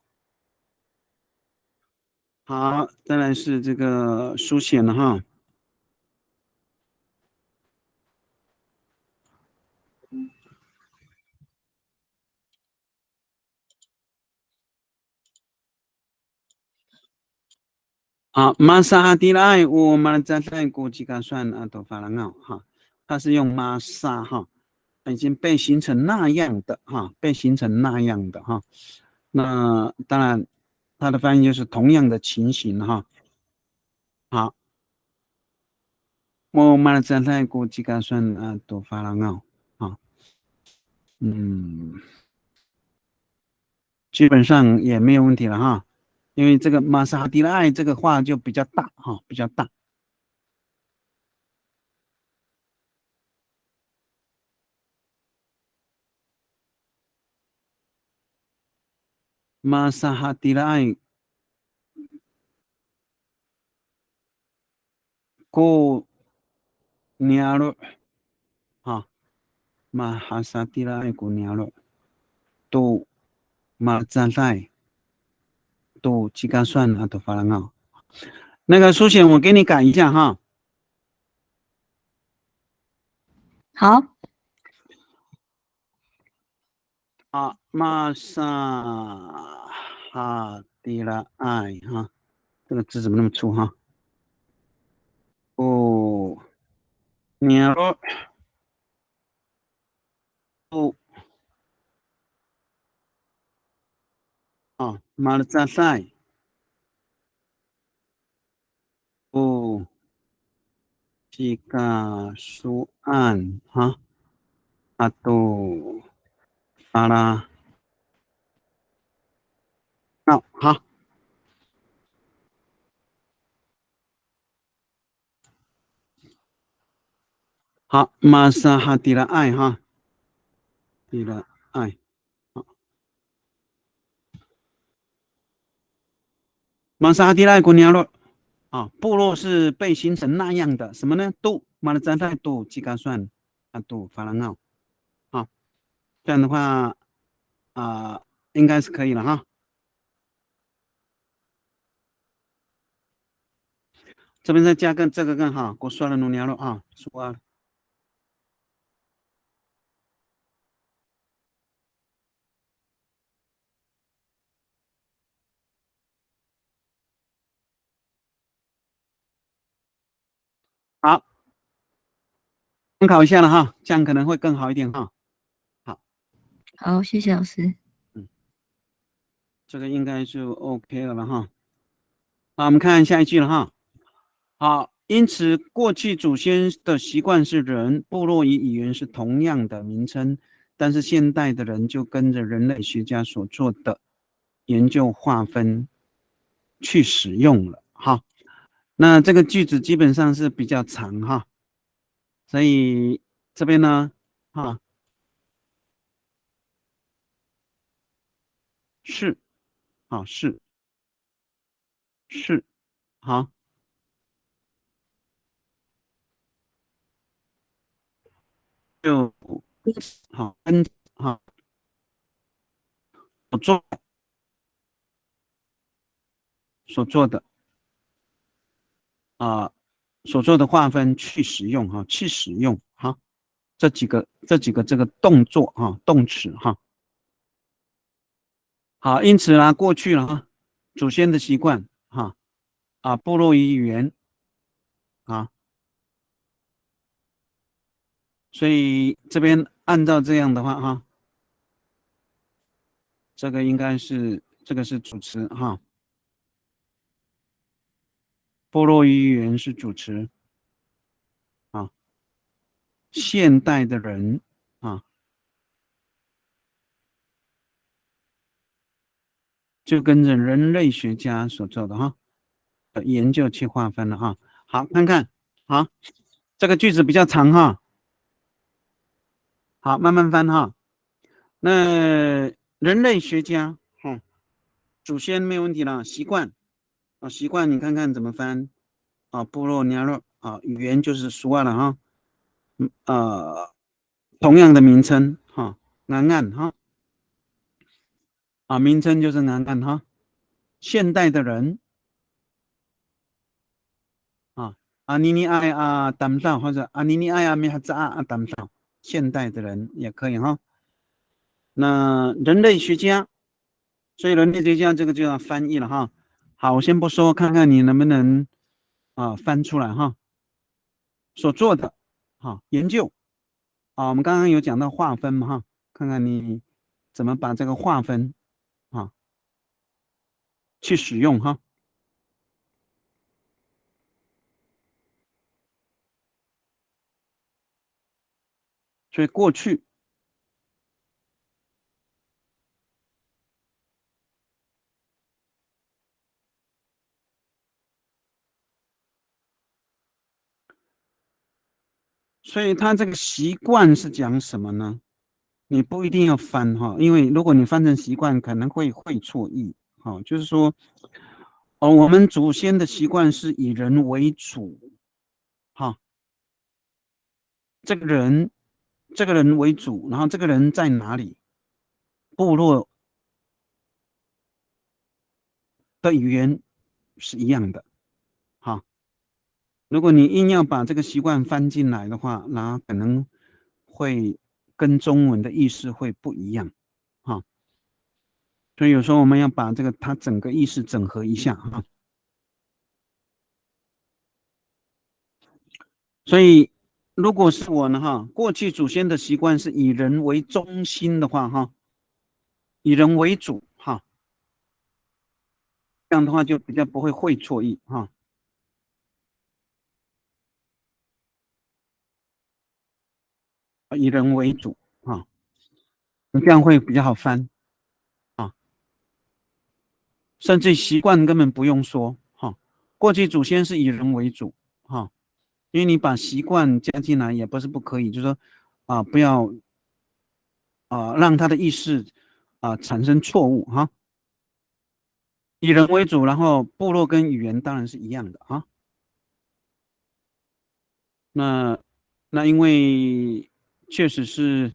好，再来是这个书写了哈。好，玛莎哈迪莱，我们在古几个算啊都发了拗哈，它是用玛莎哈，已经被形成那样的哈，被形成那样的哈。那当然，它的翻译就是同样的情形哈。好，我们在古几个算啊都发了拗啊，基本上也没有问题了哈，因为这个玛莎哈迪莱这个话就比较大哈，比较大。玛莎哈迪莱古鸟了哈。马哈萨蒂拉爱古鸟了，都马赞赛，都鸡肝蒜啊，都发了啊。那个书写我给你改一下哈。好，啊，马萨哈蒂拉爱哈，这个字怎么那么粗哈？哦，鸟了，都啊，马的赞赛，哦，鸡肝素案哈，啊都发了。好，好，马萨哈蒂拉爱哈，蒂拉爱。玛莎蒂拉古尼亚洛啊，部落是被形成那样的，什么呢？都马的赞太都鸡肝蒜啊，都法兰奥啊，这样的话啊，应该是可以了哈。这边再加个这个更好，给我刷了努尼亚洛啊，刷了。好，参考一下了哈，这样可能会更好一点哈。好，好，谢谢老师。这个应该就 OK 了哈。好，我们看下一句了哈。好，因此过去祖先的习惯是人，部落与语言是同样的名称，但是现代的人就跟着人类学家所做的研究划分去使用了哈。那这个句子基本上是比较长哈，所以这边呢，哈是，好是好就好跟好所做的啊、所做的划分去使用哈，去使用哈，这几个这个动作哈，动词哈。好，因此呢，过去了哈，祖先的习惯哈啊，部落语言啊，所以这边按照这样的话哈，这个应该是这个是主词哈，部落语言是主词啊，现代的人啊，就跟着人类学家所做的哈。研究去划分了哈。好，看看，好，这个句子比较长哈。好，慢慢翻哈。那人类学家，祖先没有问题了，习惯啊，习惯你看看怎么翻啊？部落、娘肉啊，语言就是俗话了哈。同样的名称哈，安岸哈啊，名称就是安岸哈。现代的人啊，阿尼尼爱啊担上，或者阿尼尼爱啊米哈扎啊担上，现代的人也可以哈。那人类学家，所以人类学家这个就要翻译了哈。好，我先不说，看看你能不能翻出来哈。所做的研究我们刚刚有讲到划分嘛哈，看看你怎么把这个划分去使用哈。所以过去所以他这个习惯是讲什么呢？你不一定要翻哈，因为如果你翻成习惯，可能会错意。就是说，我们祖先的习惯是以人为主，这个人为主，然后这个人在哪里？部落的语言是一样的，如果你硬要把这个习惯翻进来的话，那可能会跟中文的意思会不一样，所以有时候我们要把这个它整个意思整合一下所以如果是我呢过去祖先的习惯是以人为中心的话以人为主这样的话就比较不会会错意以人为主你这样会比较好翻甚至习惯根本不用说过去祖先是以人为主因为你把习惯加进来也不是不可以，就是说不要让他的意识产生错误以人为主，然后部落跟语言当然是一样的那因为确实是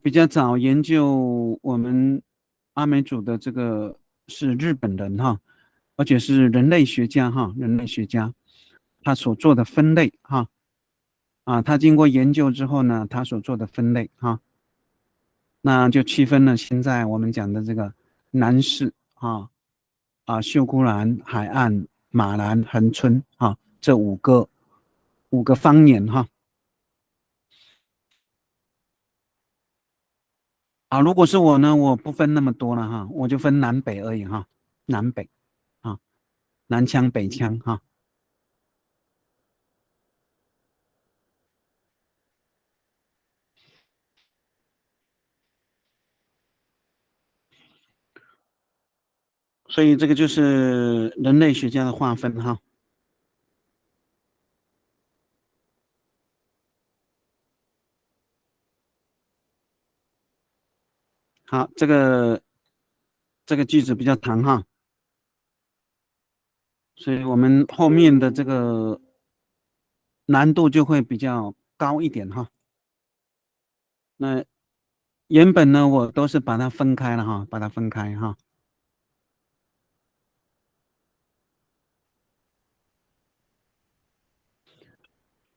比较早研究我们阿美族的这个是日本人而且是人类学家人类学家他所做的分类他经过研究之后呢，他所做的分类那就区分了现在我们讲的这个南势秀姑兰、海岸、马兰、恒春这五个方言如果是我呢，我不分那么多了我就分南北而已南北南腔北腔所以这个就是人类学家的划分好，这个句子比较长所以我们后面的这个难度就会比较高一点那原本呢，我都是把它分开了把它分开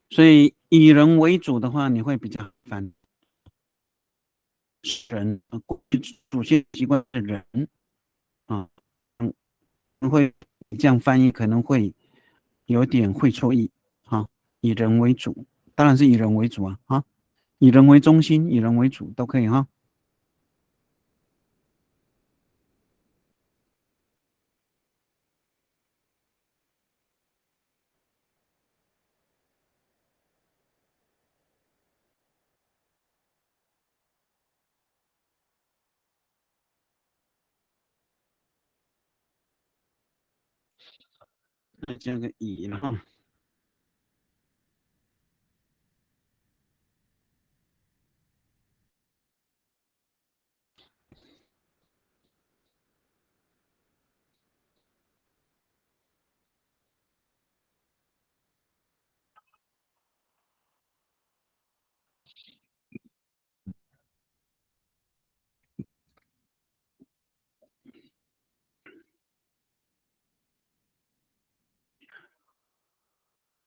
所以以人为主的话，你会比较烦人，祖先习惯的人啊，会这样翻译可能会有点会错意以人为主，当然是以人为主以人为中心，以人为主都可以再加个乙了哈。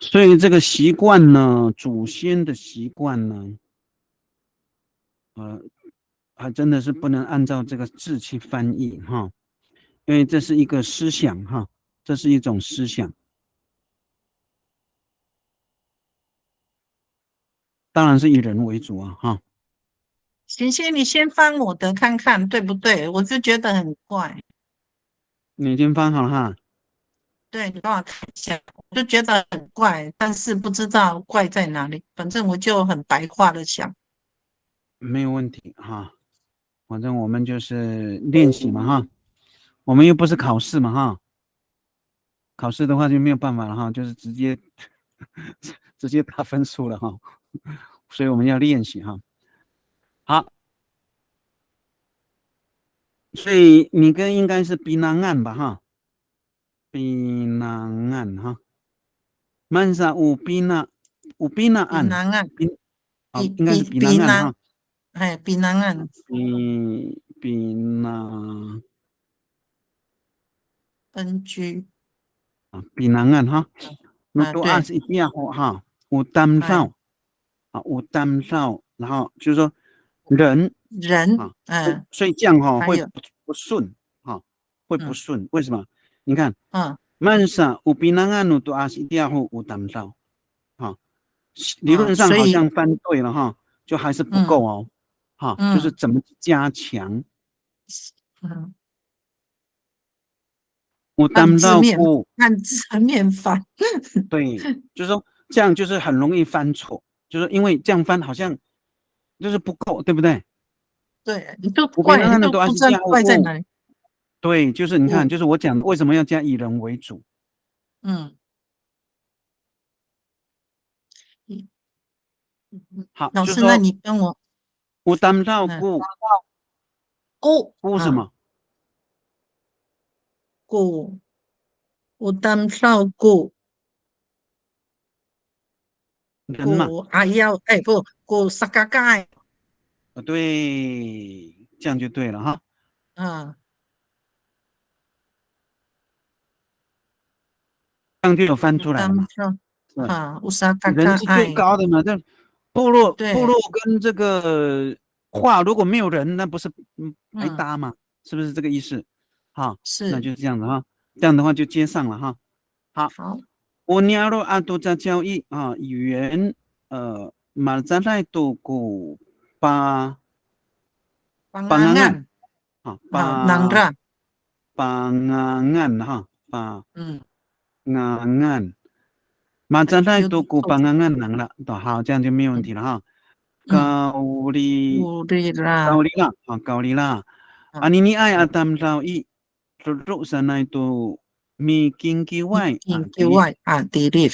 所以这个习惯呢，祖先的习惯呢，还真的是不能按照这个字去翻译哈，因为这是一个思想哈，这是一种思想。当然是以人为主啊哈。行行，你先翻我的看看对不对？我就觉得很怪。你已经翻好了哈。对，你帮我看一下，我就觉得很怪，但是不知道怪在哪里。反正我就很白话的想。没有问题哈，反正我们就是练习嘛哈，我们又不是考试嘛哈，考试的话就没有办法了哈，就是直接直接打分数了哈，所以我们要练习哈。好，所以你跟应该是比南岸吧哈，比南岸哈，曼萨乌比那比岸，南岸，应该是比南岸哈，哎，比南岸比那NG 比南岸哈，那都对， 是一定要哈，有担少啊，有担少，然后就是说人人，啊，所以这样哈会不顺哈，会不顺，为什么？你看，曼萨有比南岸有都是一定要有担少，哈，理论上好像翻对了哈，就还是不够哦，哈，就是怎么加强。我当到过，按字面翻，对，就是说这样就是很容易翻错，就是因为这样翻好像就是不够，对不对？对，你就怪，你就不知道怪在哪里。对，就是你看，就是我讲为什么要加以人为主。好，老师，那你跟我当到过，过什么？过，我当到过。人嘛，过沙嘎嘎。对，这样就对了哈。这样就有翻出来了嘛。人是最高的嘛，这部落跟这个话如果没有人，那不是白搭嘛？是不是这个意思？好，那就是这样子哈。这样的话就接上了哈。好，我娘罗阿多加交易啊，原马扎赖多古巴安啊巴安哈巴安。马扎赖多古巴安能了，好，这样就没有问题了哈。高丽啦，啊，你爱阿当造一，肉身来都米经济外啊，地理。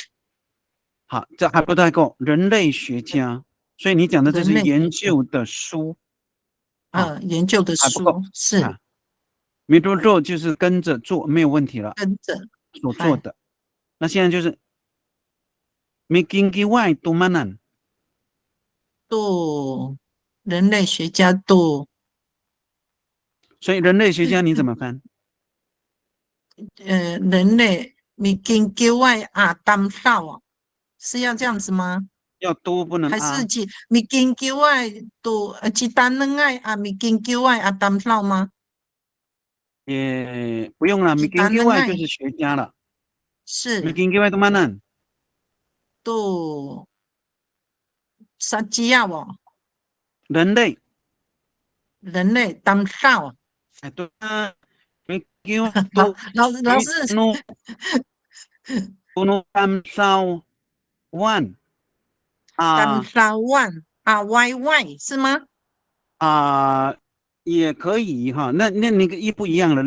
好，这还不太够，人类学家，所以你讲的这是研究的书，研究的书是。米多做就是跟着做，没有问题了，跟着所做的。那现在就是米经济外都蛮难。都人类学家都，所以人类学家你怎么翻？人类你研究外啊，当少啊，是要这样子吗？要多不能还是你研究外都只单能爱啊，你研究外啊，当少吗？也不用了，米研究外就是学家了。是。米研究外都蛮难。都啥鸡啊？人类当少。哎，对啊，米研究都老师。不能当少万当少万啊 ，YY 是吗？也可以哈。那个一不一样了，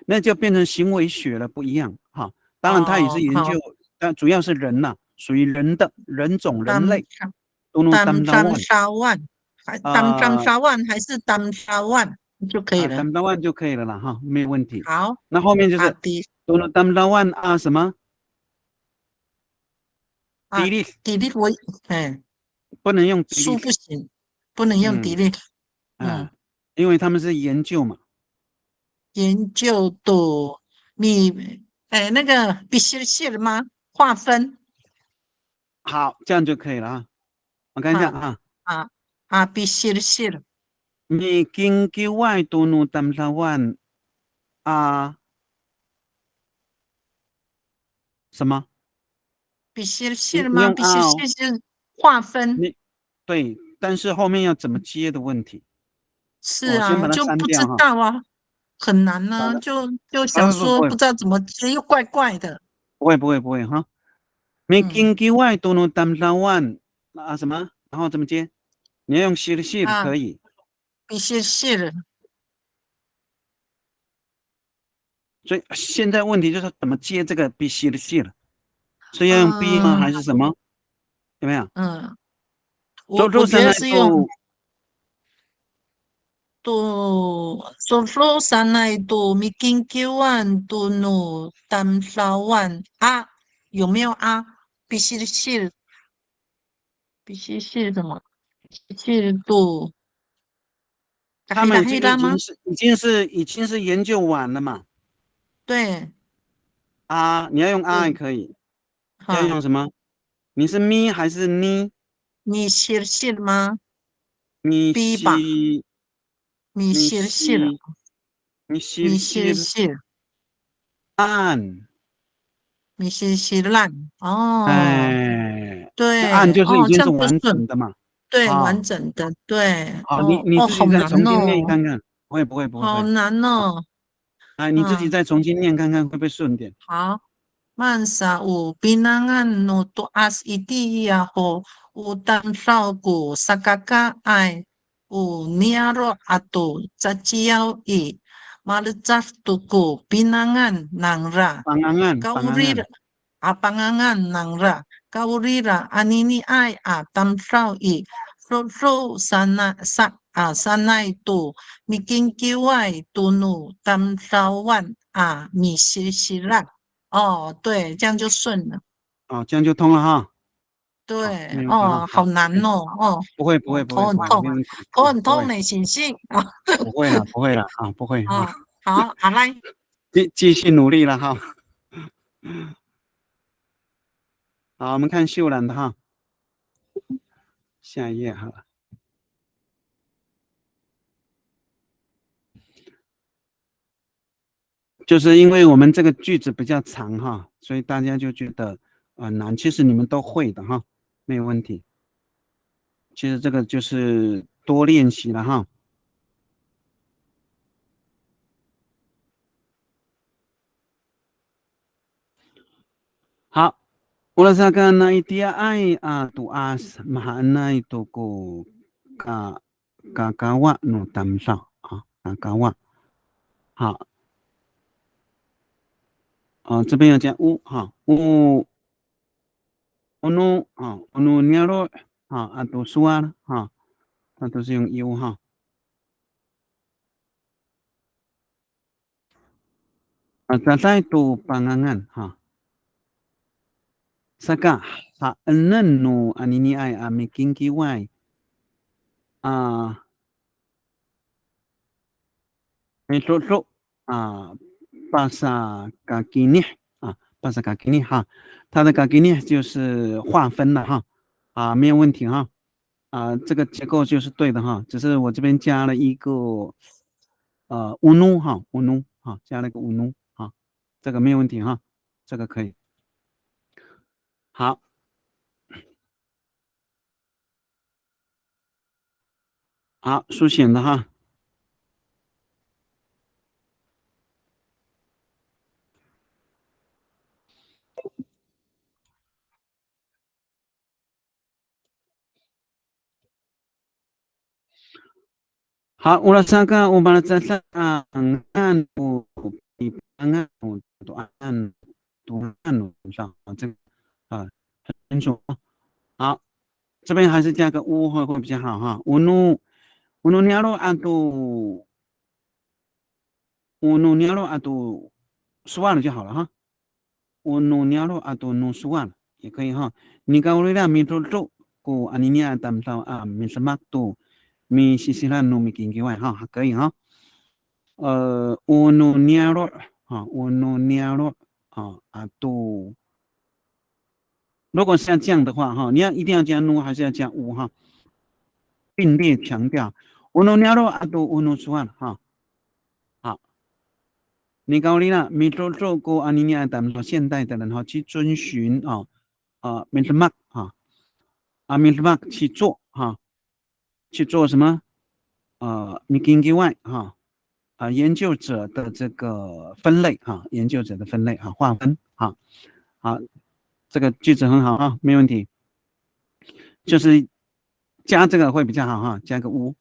那就变成行为学了，不一样哈。当然，他也是研好究，但主要是人呐、属于人的人种人类。都能当当当万沙万，还当啊沙万还是当沙万就可以了。当万就可以了啦哈，没有问题。好，那后面就是第都能当万啊什么？啊比例比例我不能用比数例，不行，不能用比嗯例。嗯，啊，因为他们是研究嘛。研究的你那个必须写了吗？划分好，这样就可以了啊。我看一下啊啊，必须写了你研究外都能当万啊什么？必须写了吗？你用必须啊哦，写是划分。你对，但是后面要怎么接的问题，是啊，我先把它就不知删掉哈。道啊，很难呢、好的，就想不会说不知道怎么接，又怪怪的。不会哈。你嗯研究外都能当万啊什么？然后怎么接？你要用写的写的啊，可以。必须写了所以现在问题就是怎么接这个 B C 的 C 了，是要用 B 吗？嗯还是什么？有没有？嗯，我觉周周三来得是用都所上来都没研究完都努当烧完啊，有没有啊？必须写，必须写什么？写都打黑打他们这个黑的吗？已经是研究完了嘛？对啊，你要用 R 也对，可以，要哈，用什么？你是咪还是呢？你写了吗你？B 吧，西你你写了。西你西米西西西按，米西西烂哦，哎，那按对哦，就是已经这是完样就顺，整的嘛？对，完好，整的，对，好，哦哦，你自己好难再重新念哦，看看，不好会。难哦，哎，你自己嗯，再重新念看看会不会顺点？好，曼萨有binangan no tuas iti ho utang sao ko sakaka ay niaro ato caciao malecaf ko binangan nangra 帮安 kaurira pangangan nangra kaurira anini ay tamsao flo flo sanay to miking kiway tunu tamsawan mi sila 哦，对，这样就顺了。哦，这样就通了哈。好，没对，问题哈。哦，好好，OK，难哦，哦，哦，头很痛啊，没问题头啊，很痛呢，醒醒啊不会了啊，不会哈，啊，好，好来，继续努力了哈。好，我们看秀兰的哈，下一页哈。就是因为我们这个句子比较长哈，所以大家就觉得难。其实你们都会的哈，没有问题。其实这个就是多练习了哈。好。Ulasakan na itia ay tuas mahaan na ito ko kakawa no tamsa kakawa 好这边要加乌哈乌乌努尼罗都说了它都是用 u 哈再再都 pangangan saka ennen no anini ay making kiwai 啊 Metro啊，巴萨嘎吉尼巴萨嘎吉尼哈，它的嘎吉尼就是划分了哈没有问题哈这个结构就是对的哈，只是我这边加了一个乌努乌努加了个乌努这个没有问题哈，这个可以好好书写的哈。好，我了三个，我把它在上按按按按读汉努上啊，这个啊很清楚。好，这边还是加个乌会比较好哈。乌努尼亚罗阿杜乌努尼亚罗阿杜苏瓦了就好了哈。乌努尼亚罗阿杜努苏瓦也可以哈。你高瑞拉米多多古阿尼尼亚当到啊米什么都米西西兰努米金给外哈，可以哈。乌努尼亚罗啊，乌努尼亚罗啊阿杜。如果像这样的话哈，你要一定要加努还是要加乌哈？并列强调，乌努尼亚罗阿杜乌努苏瓦哈。好，你高丽娜米多做过阿尼尼亚当到现代的人哈，去遵循米什么啊米什么去做哈，去做什么米经给外哈。研究者的这个分类啊，研究者的分类啊，划分啊，好，这个句子很好啊，没问题，就是加这个会比较好哈，加个乌。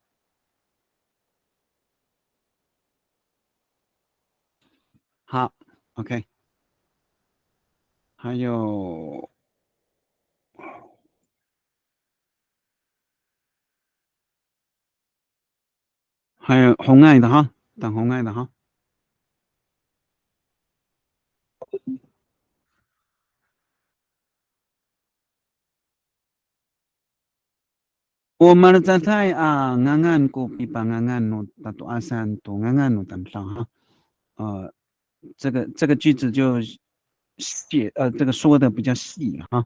好 ，OK， 还有红爱的哈，等红爱的哈。我们在ngangan ko pipangangan no tato asan to ngangan no tam哈，这个句子就写这个说的比较细哈，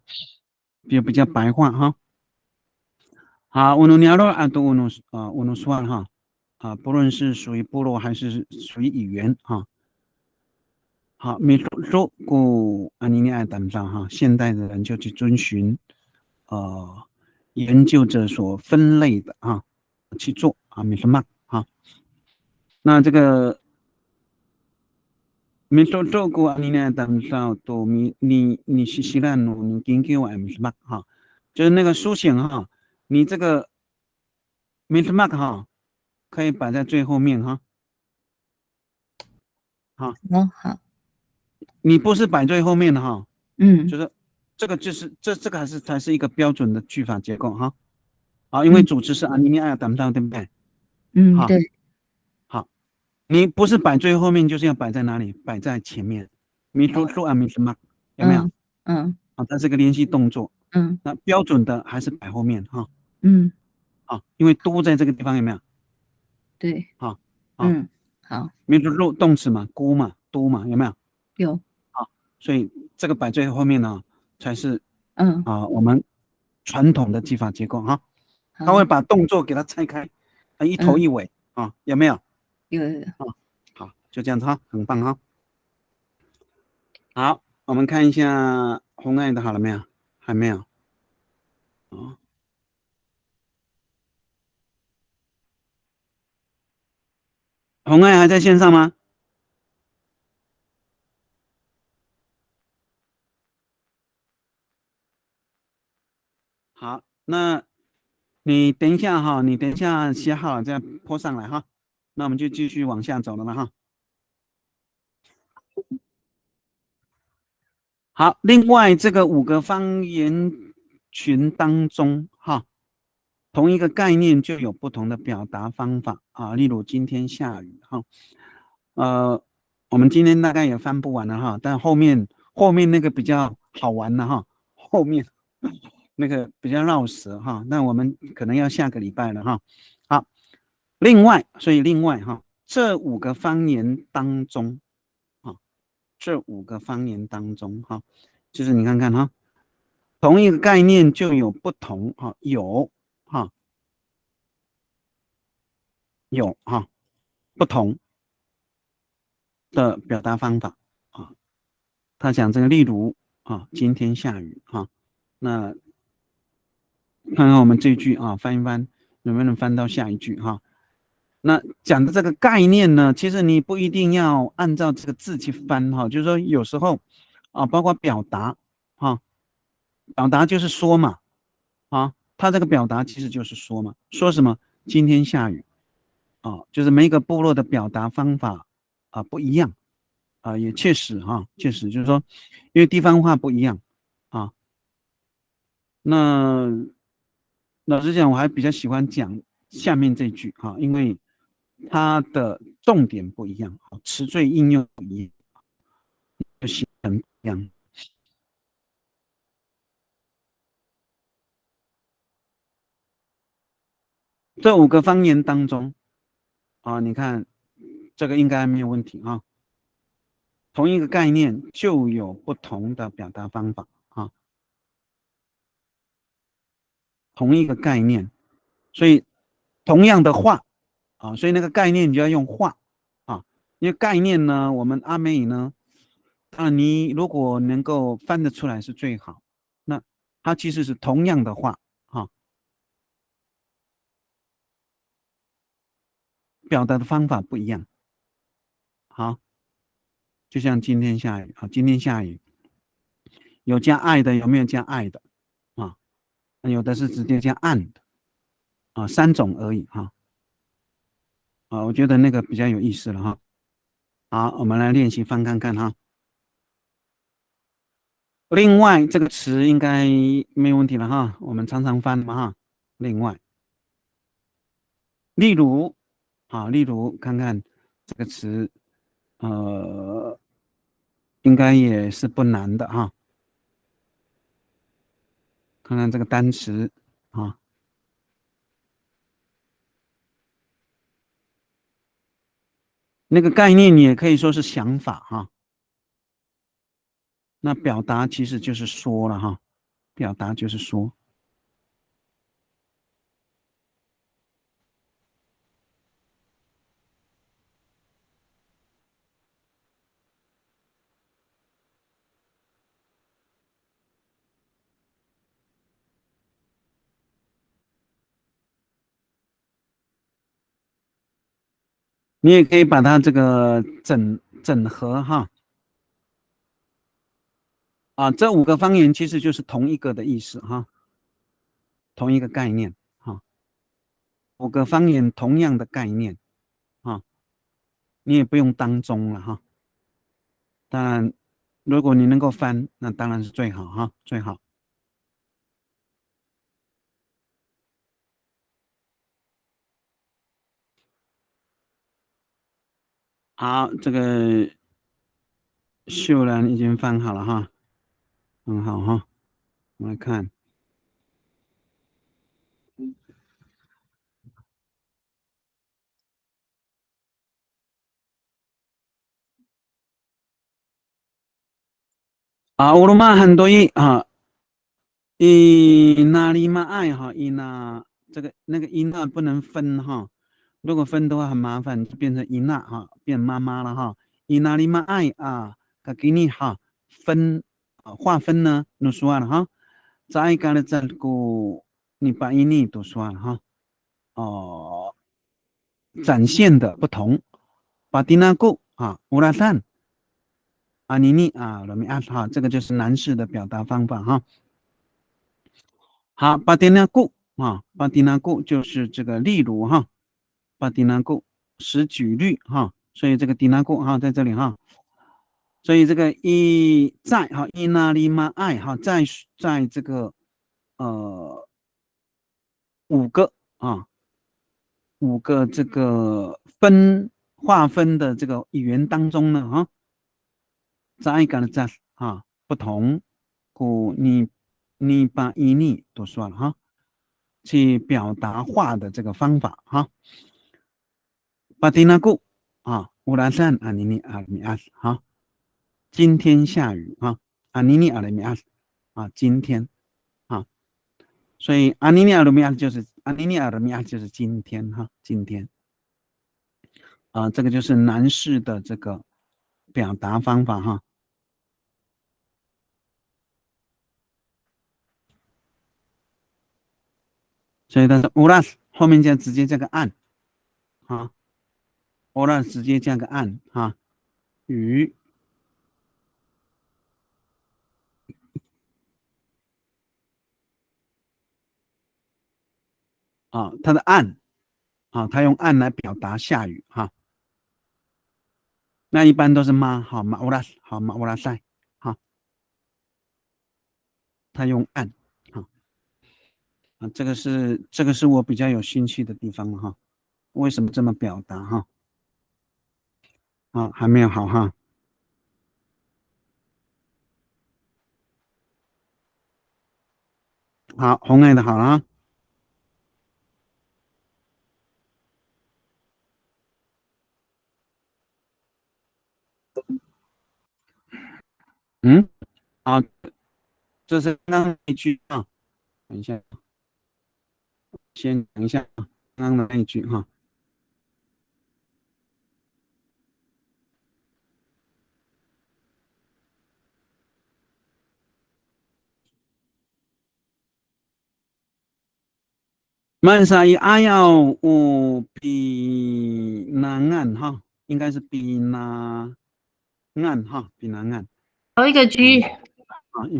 比较白话哈。好，乌努尼亚罗阿都乌努苏尔哈不论是属于部落还是属于语言哈。好，米说古阿尼尼亚当上哈，现代的人就去遵循研究者所分类的啊去做啊，米什么啊？那这个米说做过阿尼尼亚当上都你西西兰努你研究米什么哈？就是那个书写哈，你这个米什么哈，可以摆在最后面哈。好，好，你不是摆最后面的哈，嗯，就是这个就是这个才是一个标准的句法结构哈。因为主词是阿尼尼亚当到对不对？好，对，好，你不是摆最后面，就是要摆在哪里？摆在前面。米说说米什么？有没有？它是个联系动作。那标准的还是摆后面哈。因为都在这个地方有没有？对，好，好，米说肉动词嘛，估嘛，都嘛，有没有？有，所以这个摆最后面呢，才是我们传统的记法结构哈。他会把动作给它拆开，一头一尾有没有？有，好，就这样子哈，很棒哈。好，我们看一下红爱的好了没有？还没有。红爱还在线上吗？好，那你等一下哈，你等一下写好了再泼上来哈。那我们就继续往下走了哈。好，另外这个5个方言群当中哈，同一个概念就有不同的表达方法例如今天下雨哈，我们今天大概也翻不完了哈，但后面那个比较好玩的哈，后面那个比较绕舌哈，那我们可能要下个礼拜了哈。好，所以另外哈，这5个方言当中这5个方言当中哈，就是你看看哈，同一个概念就有不同哈，有不同的表达方法他讲这个例如今天下雨那看看我们这一句翻一翻能不能翻到下一句哈。那讲的这个概念呢，其实你不一定要按照这个字去翻哈，就是说有时候包括表达表达就是说嘛他这个表达其实就是说嘛，说什么今天下雨就是每个部落的表达方法不一样也确实哈，确实就是说，因为地方话不一样啊。那老实讲，我还比较喜欢讲下面这句哈，因为它的重点不一样，词缀应用不一样，就形成不一样。这5个方言当中啊，你看这个应该没有问题啊。同一个概念就有不同的表达方法啊，同一个概念，所以同样的话啊，所以那个概念你就要用话啊，因为概念呢，我们阿美语呢，当然你如果能够翻得出来是最好，那它其实是同样的话啊，表达的方法不一样。好，就像今天下雨啊，今天下雨，有加爱的，有没有加爱的啊？有的是直接加暗的啊，3种而已哈。我觉得那个比较有意思了哈。好，我们来练习翻看看哈。另外这个词应该没问题了哈，我们常常翻嘛哈。另外，例如例如看看这个词，应该也是不难的哈。看看这个单词啊，那个概念也可以说是想法哈。那表达其实就是说了哈，表达就是说。你也可以把它这个整合哈。这5个方言其实就是同一个的意思哈，同一个概念哈，5个方言同样的概念哈，你也不用当中了哈。当然，如果你能够翻，那当然是最好哈，最好。好，这个秀兰已经翻好了哈，很好哈。我们来看。乌鲁玛很多音啊，那里嘛爱哈，这个那个音不能分哈，如果分的话很麻烦，就变成哈，变妈妈了哈。那里嘛爱给你哈分划分呢，都说了哈，再干的这个你把都说了哈，展现的不同，把蒂纳古乌拉山罗米哈，这个就是男士的表达方法哈。好，巴蒂纳固巴蒂纳固就是这个例如哈，巴蒂纳固使举例哈，所以这个蒂纳固哈在这里哈，所以这个在伊那里嘛爱在这个5个5个这个划分的这个语言当中呢在一个的在不同，你把都说了哈。去表达话的这个方法哈。巴蒂纳固乌拉山尼阿米阿斯哈，今天下雨尼阿米阿斯今天所以尼阿米阿斯就是尼阿米阿斯就是今天哈，今天这个就是男士的这个表达方法哈。所以它是乌拉斯后面就直接加个按乌拉斯直接加个按雨它的按它用按来表达下雨哈。那一般都是妈，好马乌拉，好马乌拉塞，好，他用按，好啊，这个是我比较有兴趣的地方了哈。为什么这么表达哈？啊，还没有好哈。好，红爱的好了啊。嗯，好，这是刚刚那一句啊。等一下，先讲一下刚刚的那一句哈。曼沙伊阿要乌比南岸哈，应该是比南岸哈，比南岸好一个 G，啊，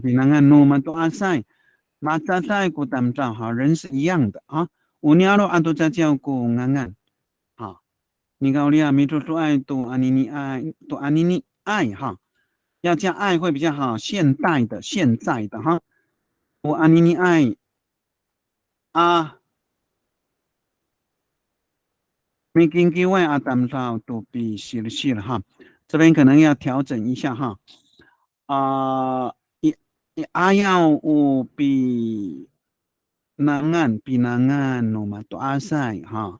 比南岸诺嘛多阿塞，马扎塞古达姆照哈，人是一样的啊。乌尼阿罗阿多扎叫古南岸啊，你高利亚米图图爱多阿尼尼爱多阿尼尼爱哈，要加爱会比较好，现代的现在的哈，我阿尼尼爱啊。没根据外阿达姆照都比写了写了哈，这边可能要调整一下哈。阿要我比南岸诺嘛多阿塞哈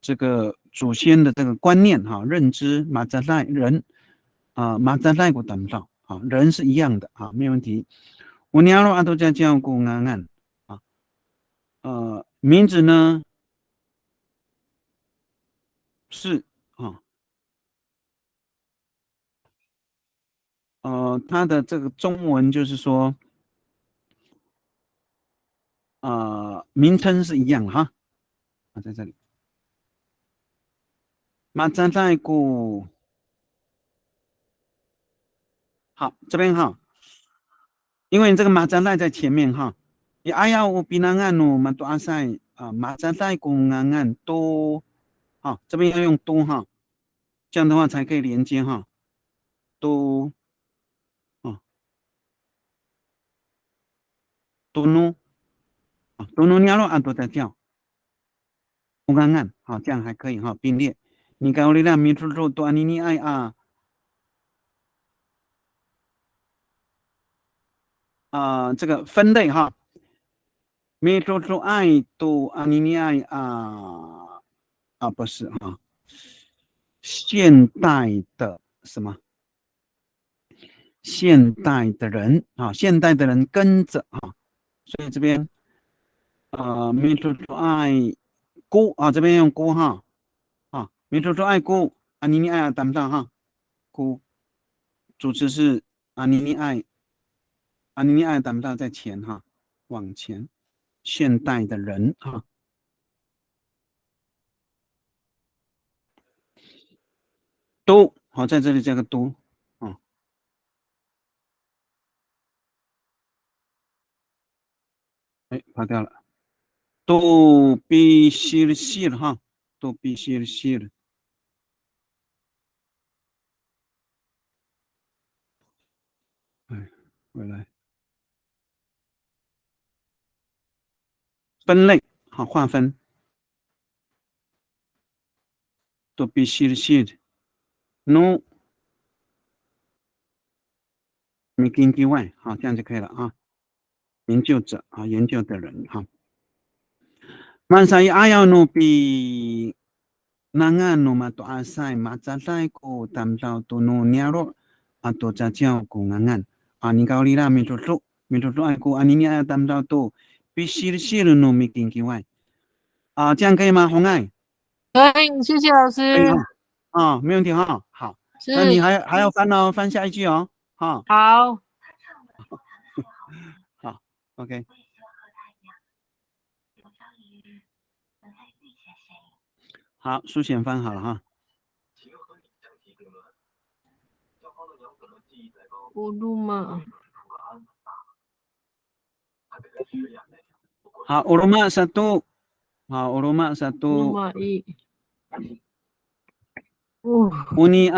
这个祖先的这个观念哈认知马扎赖人马扎赖古达姆照人是一样的没有问题。我娘罗阿都在叫古安安名字呢是它的这个中文就是说，名称是一样的哈，在这里，马扎代古，好，这边哈，因为这个马扎代在前面哈，你阿要乌比南岸努马多阿塞马扎代古安岸多，好，这边要用多哈，这样的话才可以连接哈，多，多努，多努尼亚罗阿多在叫。乌安岸，好，这样还可以哈，并列。你高力量米出出多安尼尼爱这个分类哈，米出出爱多安尼尼爱不是哈，现代的什么？现代的人现代的人跟着所以这边米出出爱姑这边用姑哈米出出爱姑安尼尼爱担当哈，姑主持是安尼尼爱。尼尼爱达不到在前哈，往前，现代的人都好，在这里加个都跑掉了，都必须的细了哈，都必须的细了，回来分类好划分，都必须的细的，no。没根据外，好，这样就可以了研究者研究的人曼沙伊阿要努比南岸努嘛多阿塞马扎塞古达到多努尼亚罗多扎叫古安安你高利拉米图爱古尼尼亚达到多必须的西鲁努没根据外这样可以吗？红爱可以，谢谢老可以师。没问题好，是，那你还要翻哦，翻下一句哦，好，好 ，OK。好，书写翻好了哈。乌鲁玛，好，乌鲁玛satu，好，乌鲁玛乌鲁 satu，玛一，乌 uni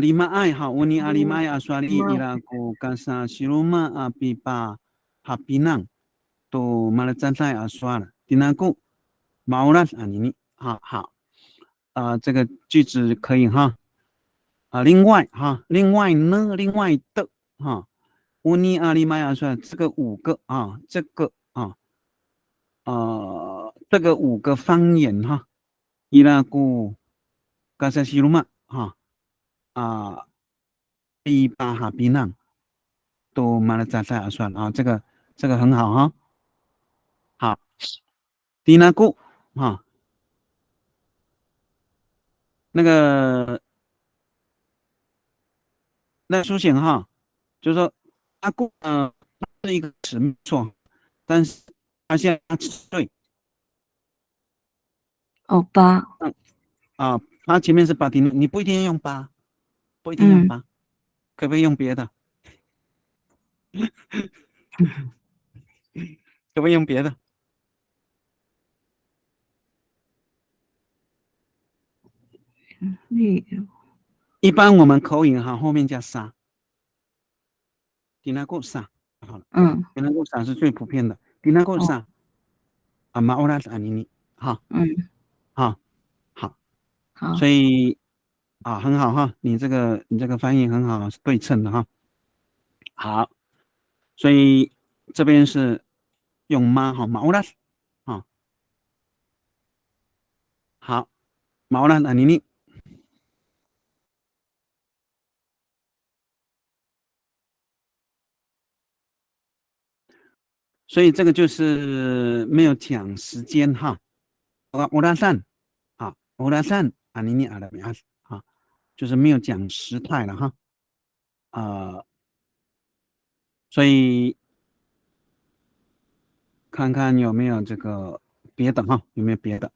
lima ai ha uni lima ai aswali Lima. iraku kasa siluma pipa hapinang to malacantai aswala dinaku mauras anini哈好这个句子可以哈另外另外呢另外的哈乌尼阿里玛雅算这个五个这个这个五个方言哈伊拉古嘎萨西鲁玛比巴哈比浪都马来扎塞尔算这个很好哈好迪那古那书写就是说阿古是一个词没错，但是他现在对哦，八，他前面是巴迪，你不一定要用八，不一定用八，可不可以用别的？可不可以用别的？一般我们口语后面加沙，迪那古沙，好了，迪那古沙是最普遍的，迪那古沙马欧拉是安妮妮，好，好，所以很好哈，你这个翻译很好，是对称的哈，好，所以这边是用马马欧拉斯好，马欧拉安妮妮。所以这个就是没有讲时间哈。欧拉善欧拉善尼尼阿拉米亚就是没有讲时态了哈。所以看看有没有这个别的哈，有没有别的？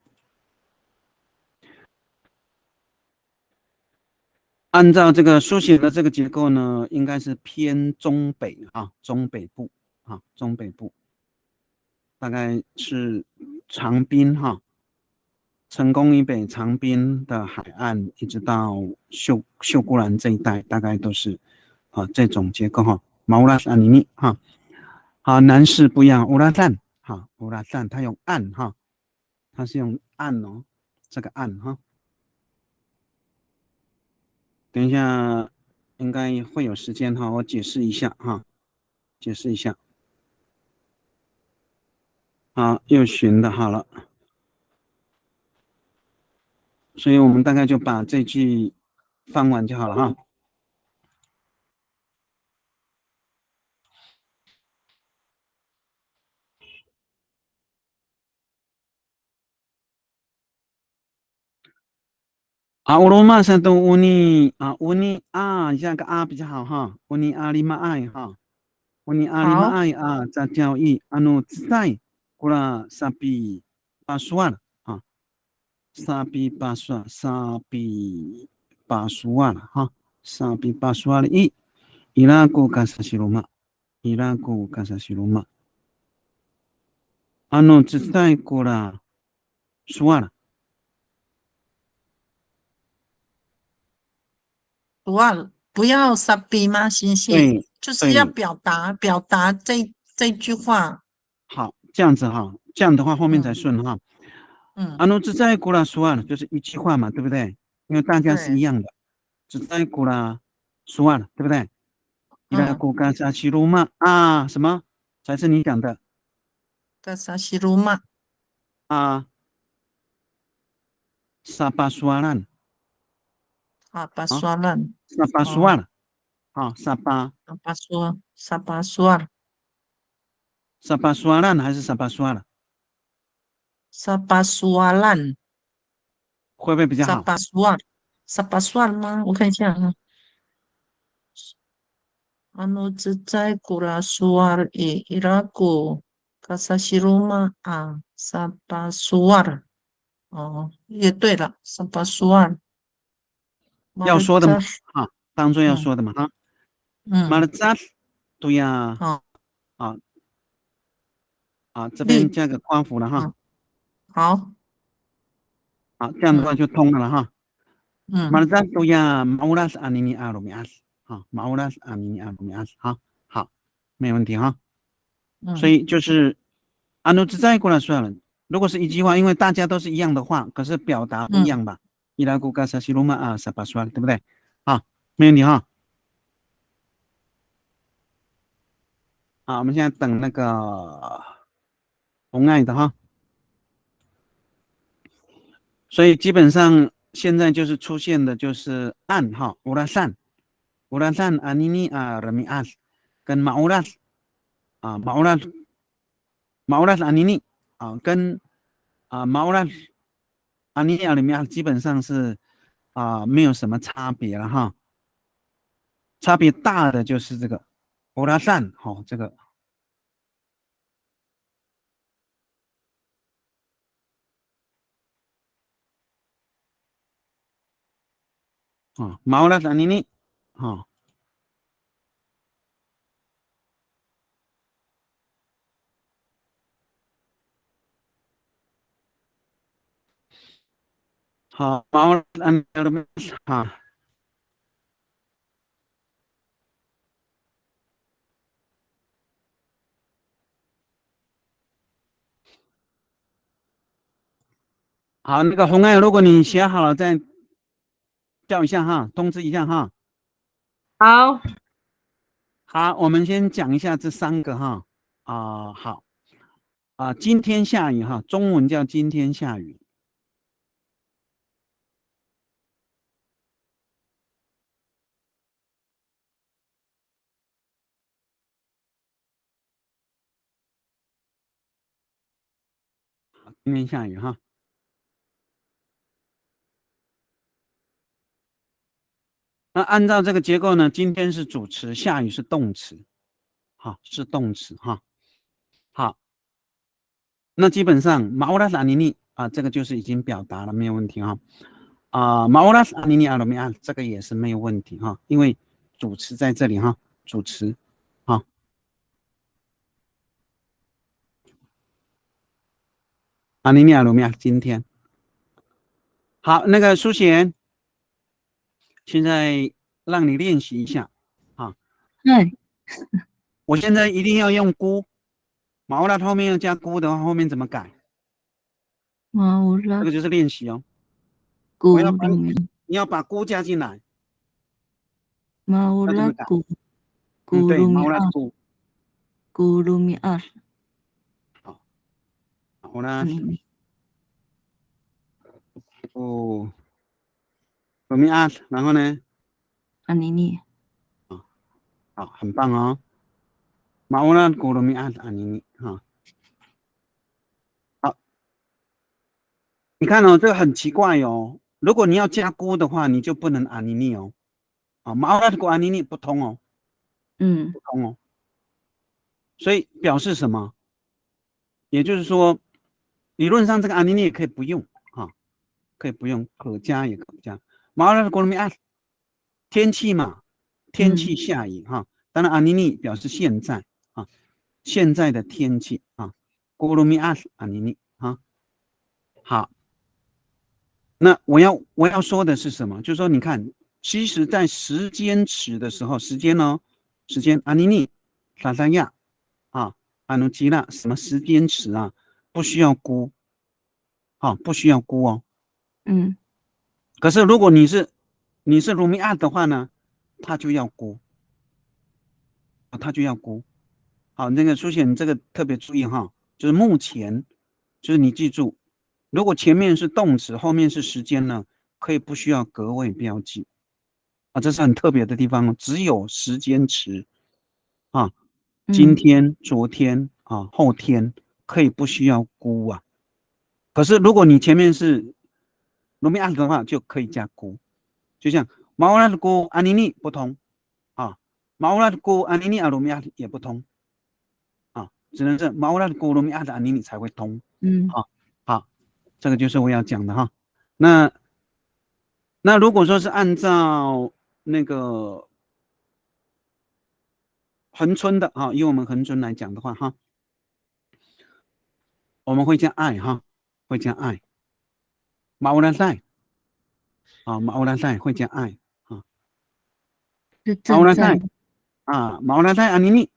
按照这个书写的这个结构呢，应该是偏中北中北部中北部，大概是长滨成功以北长滨的海岸，一直到秀姑兰这一带，大概都是这种结构马乌拉山尼尼好，南势不一样，乌拉赞乌拉赞它用岸它是用岸这个岸等一下应该会有时间我解释一下解释一下。又寻的好了，所以我们大概就把这句翻完就好了乌罗马山东乌尼乌尼下个比较好乌尼里马爱乌尼里马爱在交易自在过了sapi pasuan sapi pasuan sapi pasuan sapi pasuan iraku kasa siluma iraku kasa siluma自在过了suara不要傻逼吗？星星就是要表达这句话。好，这样子这样的话后面才顺自在古拉苏尔就是一句话嘛，对不对？因为大家是一样的，自在古拉苏尔，对不对？伊拉古嘎萨西鲁玛什么才是你讲的？嘎萨西鲁玛沙巴苏阿兰巴苏阿兰沙巴苏尔沙巴苏尔沙巴苏阿兰还是沙巴苏尔？沙巴苏阿兰会不会比较好？沙巴苏尔吗？我看一下自在古拉苏尔伊拉古嘎萨西鲁玛沙巴苏尔也对了，沙巴苏尔要说的嘛当做要说的嘛马勒扎对呀这边加个括弧了好，这样的话就通了 Marzat ya mauras anini arumias 啊 mauras anini arumias 好，没问题哈。所以就是安努自在过来算了。如果是一句话，因为大家都是一样的话，可是表达不一样吧？伊拉古嘎萨西鲁玛啊萨巴算，对不对？好，没问题哈。好，我们现在等那个红爱的哈。所以基本上现在就是出现的就是暗哈乌拉善安妮妮啊人米阿斯跟马乌拉啊马乌拉安妮妮啊跟马乌拉安妮妮人米阿基本上是没有什么差别了哈，差别大的就是这个乌拉善哈这个。马乌拉安妮妮好，马乌拉安妮妮好，那个红爱，如果你写好了再叫一下哈，通知一下哈。好，好，我们先讲一下这3个哈。好今天下雨哈，中文叫今天下雨。今天下雨哈。那按照这个结构呢，今天是主词，下雨是动词，好，是动词哈。好，那基本上马乌拉斯阿尼尼这个就是已经表达了，没有问题哈。马乌拉斯阿尼尼阿罗米亚这个也是没有问题哈，因为主词在这里哈，主词哈。阿尼尼阿罗米亚今天好，那个苏贤。现在让你练习一下啊！我现在一定要用估，马乌拉后面要加估的话，后面怎么改？这个就是练习哦。我要把你要把估加进来。马乌拉估，对，马乌拉估，咕噜米二。好，马乌拉估鲁米二，然后呢？安妮妮。好，很棒哦。马乌拉咕鲁米二安妮妮哈。好，你看哦，这个很奇怪哦。如果你要加估的话，你就不能安妮妮哦。马乌拉咕安妮妮不通哦。不通哦。所以表示什么？也就是说，理论上这个安妮妮也可以不用可以不用，可加也可不加。马拉国民天气嘛，天气下雨哈。当然安妮妮表示现在现在的天气国民安妮妮好，那我要说的是什么？就是说，你看，其实在时间词的时候，时间安妮妮萨萨亚安努基纳什么时间词不需要估不需要估哦。可是如果你是鲁米亚的话呢，他就要估他就要估。好，那个苏显这个特别注意哈，就是目前就是你记住，如果前面是动词，后面是时间呢，可以不需要格位标记这是很特别的地方，只有时间词今天、昨天后天可以不需要估可是如果你前面是鲁米亚的话，就可以加估。就像马乌拉的估安妮妮不通马乌拉的估安妮妮鲁米亚也不通只能是马乌拉的估鲁米亚的安妮妮才会通。好，这个就是我要讲的哈。那如果说是按照那个恒春的以我们恒春来讲的话我们会加爱会加爱马乌拉塞啊，马乌拉塞会加爱啊，是马乌拉塞正在啊，马乌拉塞阿尼尼，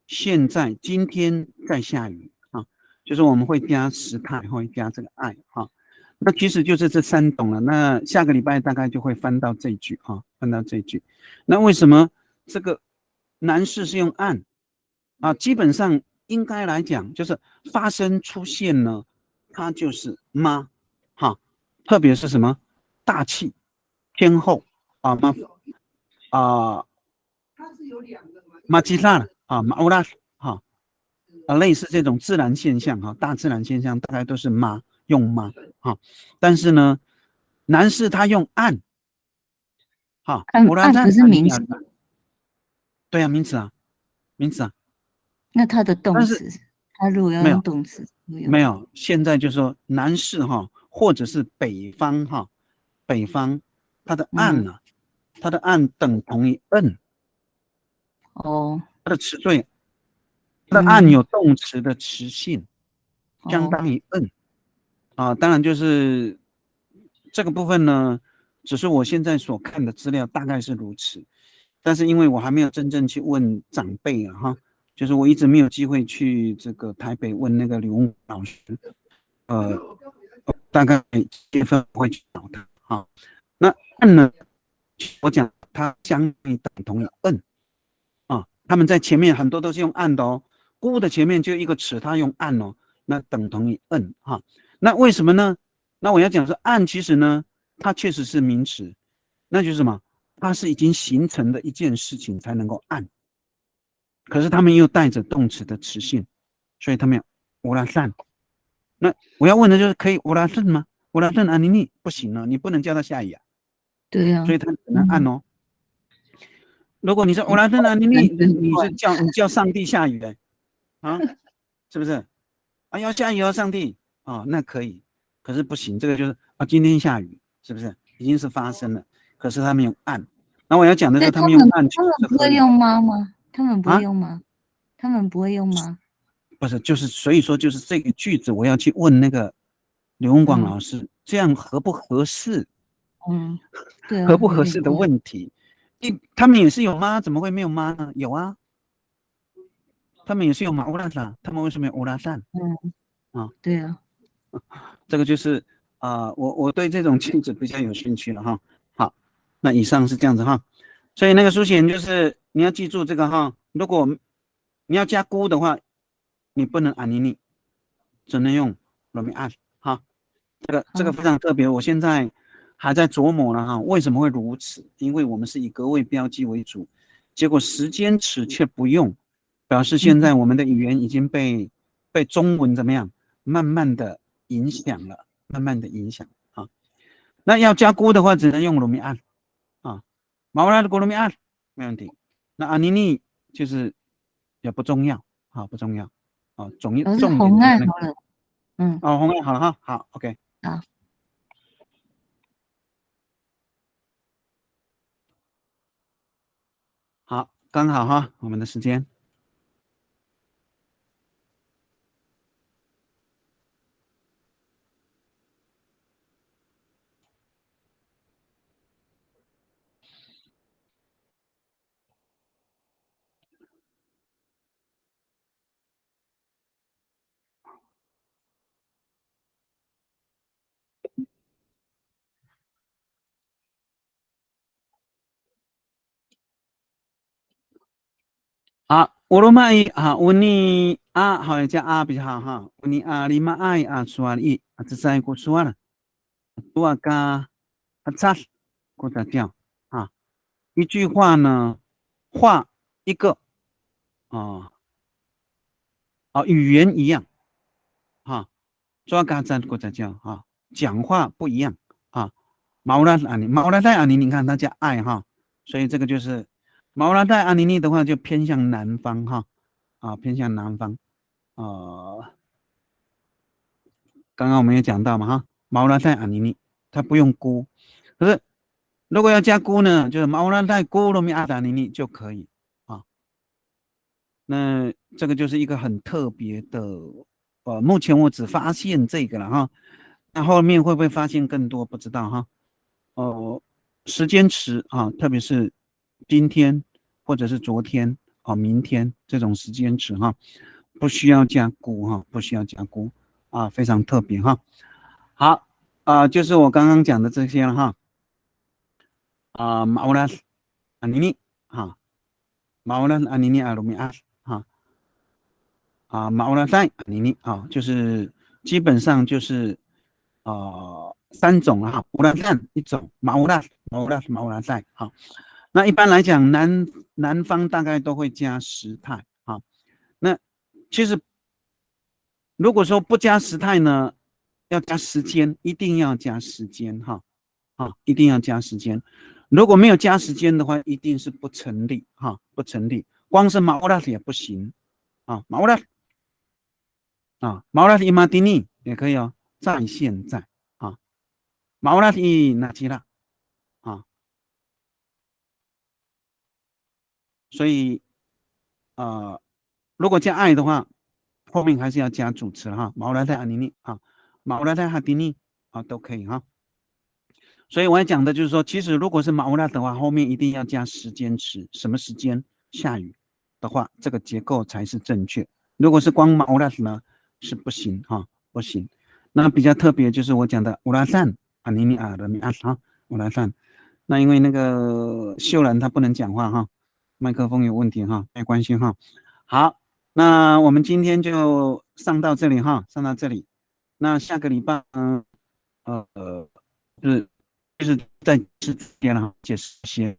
现在今天在下雨啊，就是我们会加时态，会加这个爱哈。那其实就是这三种了。那下个礼拜大概就会翻到这一句啊，翻到这一句。那为什么这个男士是用按啊？基本上应该来讲，就是发生出现呢，它就是妈哈，特别是什么大气天后啊妈啊马吉拉啊马乌拉哈啊，类似这种自然现象哈，大自然现象大概都是妈用妈哈，但是呢，男士他用按哈，乌拉赞按不是名词，对啊，名词啊，名词啊，那它的动但是词，它如果要没有用动词，没有，现在就说男士哈，或者是北方哈，北方它的按呢，它的按等同于摁，哦，它的词缀，它的按有动词的词性，相哦，当于摁啊。当然就是这个部分呢，只是我现在所看的资料大概是如此，但是因为我还没有真正去问长辈啊哈，就是我一直没有机会去这个台北问那个刘文老师，大概月份会去找他哈。那摁呢，我讲它相当于等同于摁啊，他们在前面很多都是用按的哦，估的前面就一个词，它用按哦，那等同于摁哈。那为什么呢？那我要讲说按其实呢，它确实是名词，那就是什么？它是已经形成的一件事情才能够按，可是他们又带着动词的词性，所以他们要乌拉善。那我要问的就是，可以乌拉顺吗？乌拉顺安妮妮不行了，你不能叫他下雨啊，对呀，所以他只能按哦。如果你说乌拉顺安妮妮，你是叫上帝下雨的啊，是不是？啊，要下雨哦，上帝啊，那可以，可是不行，这个就是啊，今天下雨，是不是？已经是发生了，可是他们用按。那我要讲的是，他们用按，他们不会用妈吗？他们不会啊用吗？他们不会用吗？不是，就是所以说，就是这个句子，我要去问那个刘文广老师，这样合不合适？对啊，合不合适的问题。他们也是有妈，怎么会没有妈呢？有啊，他们也是有马乌拉萨，他们为什么有乌拉善？对啊，这个就是我对这种句子比较有兴趣了哈。好，那以上是这样子哈，所以那个书写就是你要记住这个哈，如果你要加估的话，你不能安妮妮，只能用罗密安哈。这个非常特别，我现在还在琢磨呢哈，为什么会如此？因为我们是以格位标记为主，结果时间词却不用，表示现在我们的语言已经被中文怎么样，慢慢的影响了，慢慢的影响啊。那要加估的话，只能用罗密安啊，马拉的罗密安没问题。那阿妮妮就是也不重要啊，不重要啊，重点红案那个好了，哦，红案好了哈，好 ，OK。好。好，刚好哈，我们的时间。啊，我罗马伊啊，乌尼啊，好像加啊比较好哈。乌尼啊，里马爱啊，说伊啊，这三个说了，多个啊，查过咋叫啊？一句话呢，画一个语言一样哈，抓嘎赞过咋叫哈？讲话不一样啊。毛拉安尼，毛拉带安尼，你看他加爱哈，所以这个就是毛拉带安妮妮的话就偏向南方哈。偏向南方，刚刚我们也讲到嘛哈，毛拉泰阿尼尼，它不用估，可是如果要加估呢，就是毛拉泰估罗米阿达尼尼就可以啊。那这个就是一个很特别的，目前我只发现这个了哈，那后面会不会发现更多不知道哈。时间词啊，特别是今天或者是昨天啊、明天这种时间词哈，不需要加估哈，不需要加估啊，非常特别哈。好就是我刚刚讲的这些了哈。maulas anini 哈，maulas anini arumias 哈，maulasai anini 啊，就是基本上就是3种了哈，ulasan 一种，maulas 好。那一般来讲，南方大概都会加时态啊。那其实如果说不加时态呢，要加时间，一定要加时间哈，一定要加时间。如果没有加时间的话，一定是不成立哈，不成立。光是maulas也不行啊，maulas imad ini 也可以哦，在现在啊，maulas i najila 啊，所以如果加爱的话，后面还是要加主词哈，maulas anini 啊，maulas hadini 啊都可以哈。所以我要讲的就是说，其实如果是maulas的话，后面一定要加时间词，什么时间下雨的话，这个结构才是正确。如果是光maulas呢，是不行哈，不行。那比较特别就是我讲的ulasan anini remias 哈，ulasan。那因为那个秀兰她不能讲话哈，麦克风有问题哈，没关系哈。好，那我们今天就上到这里哈，上到这里。那下个礼拜就是在之前了解释些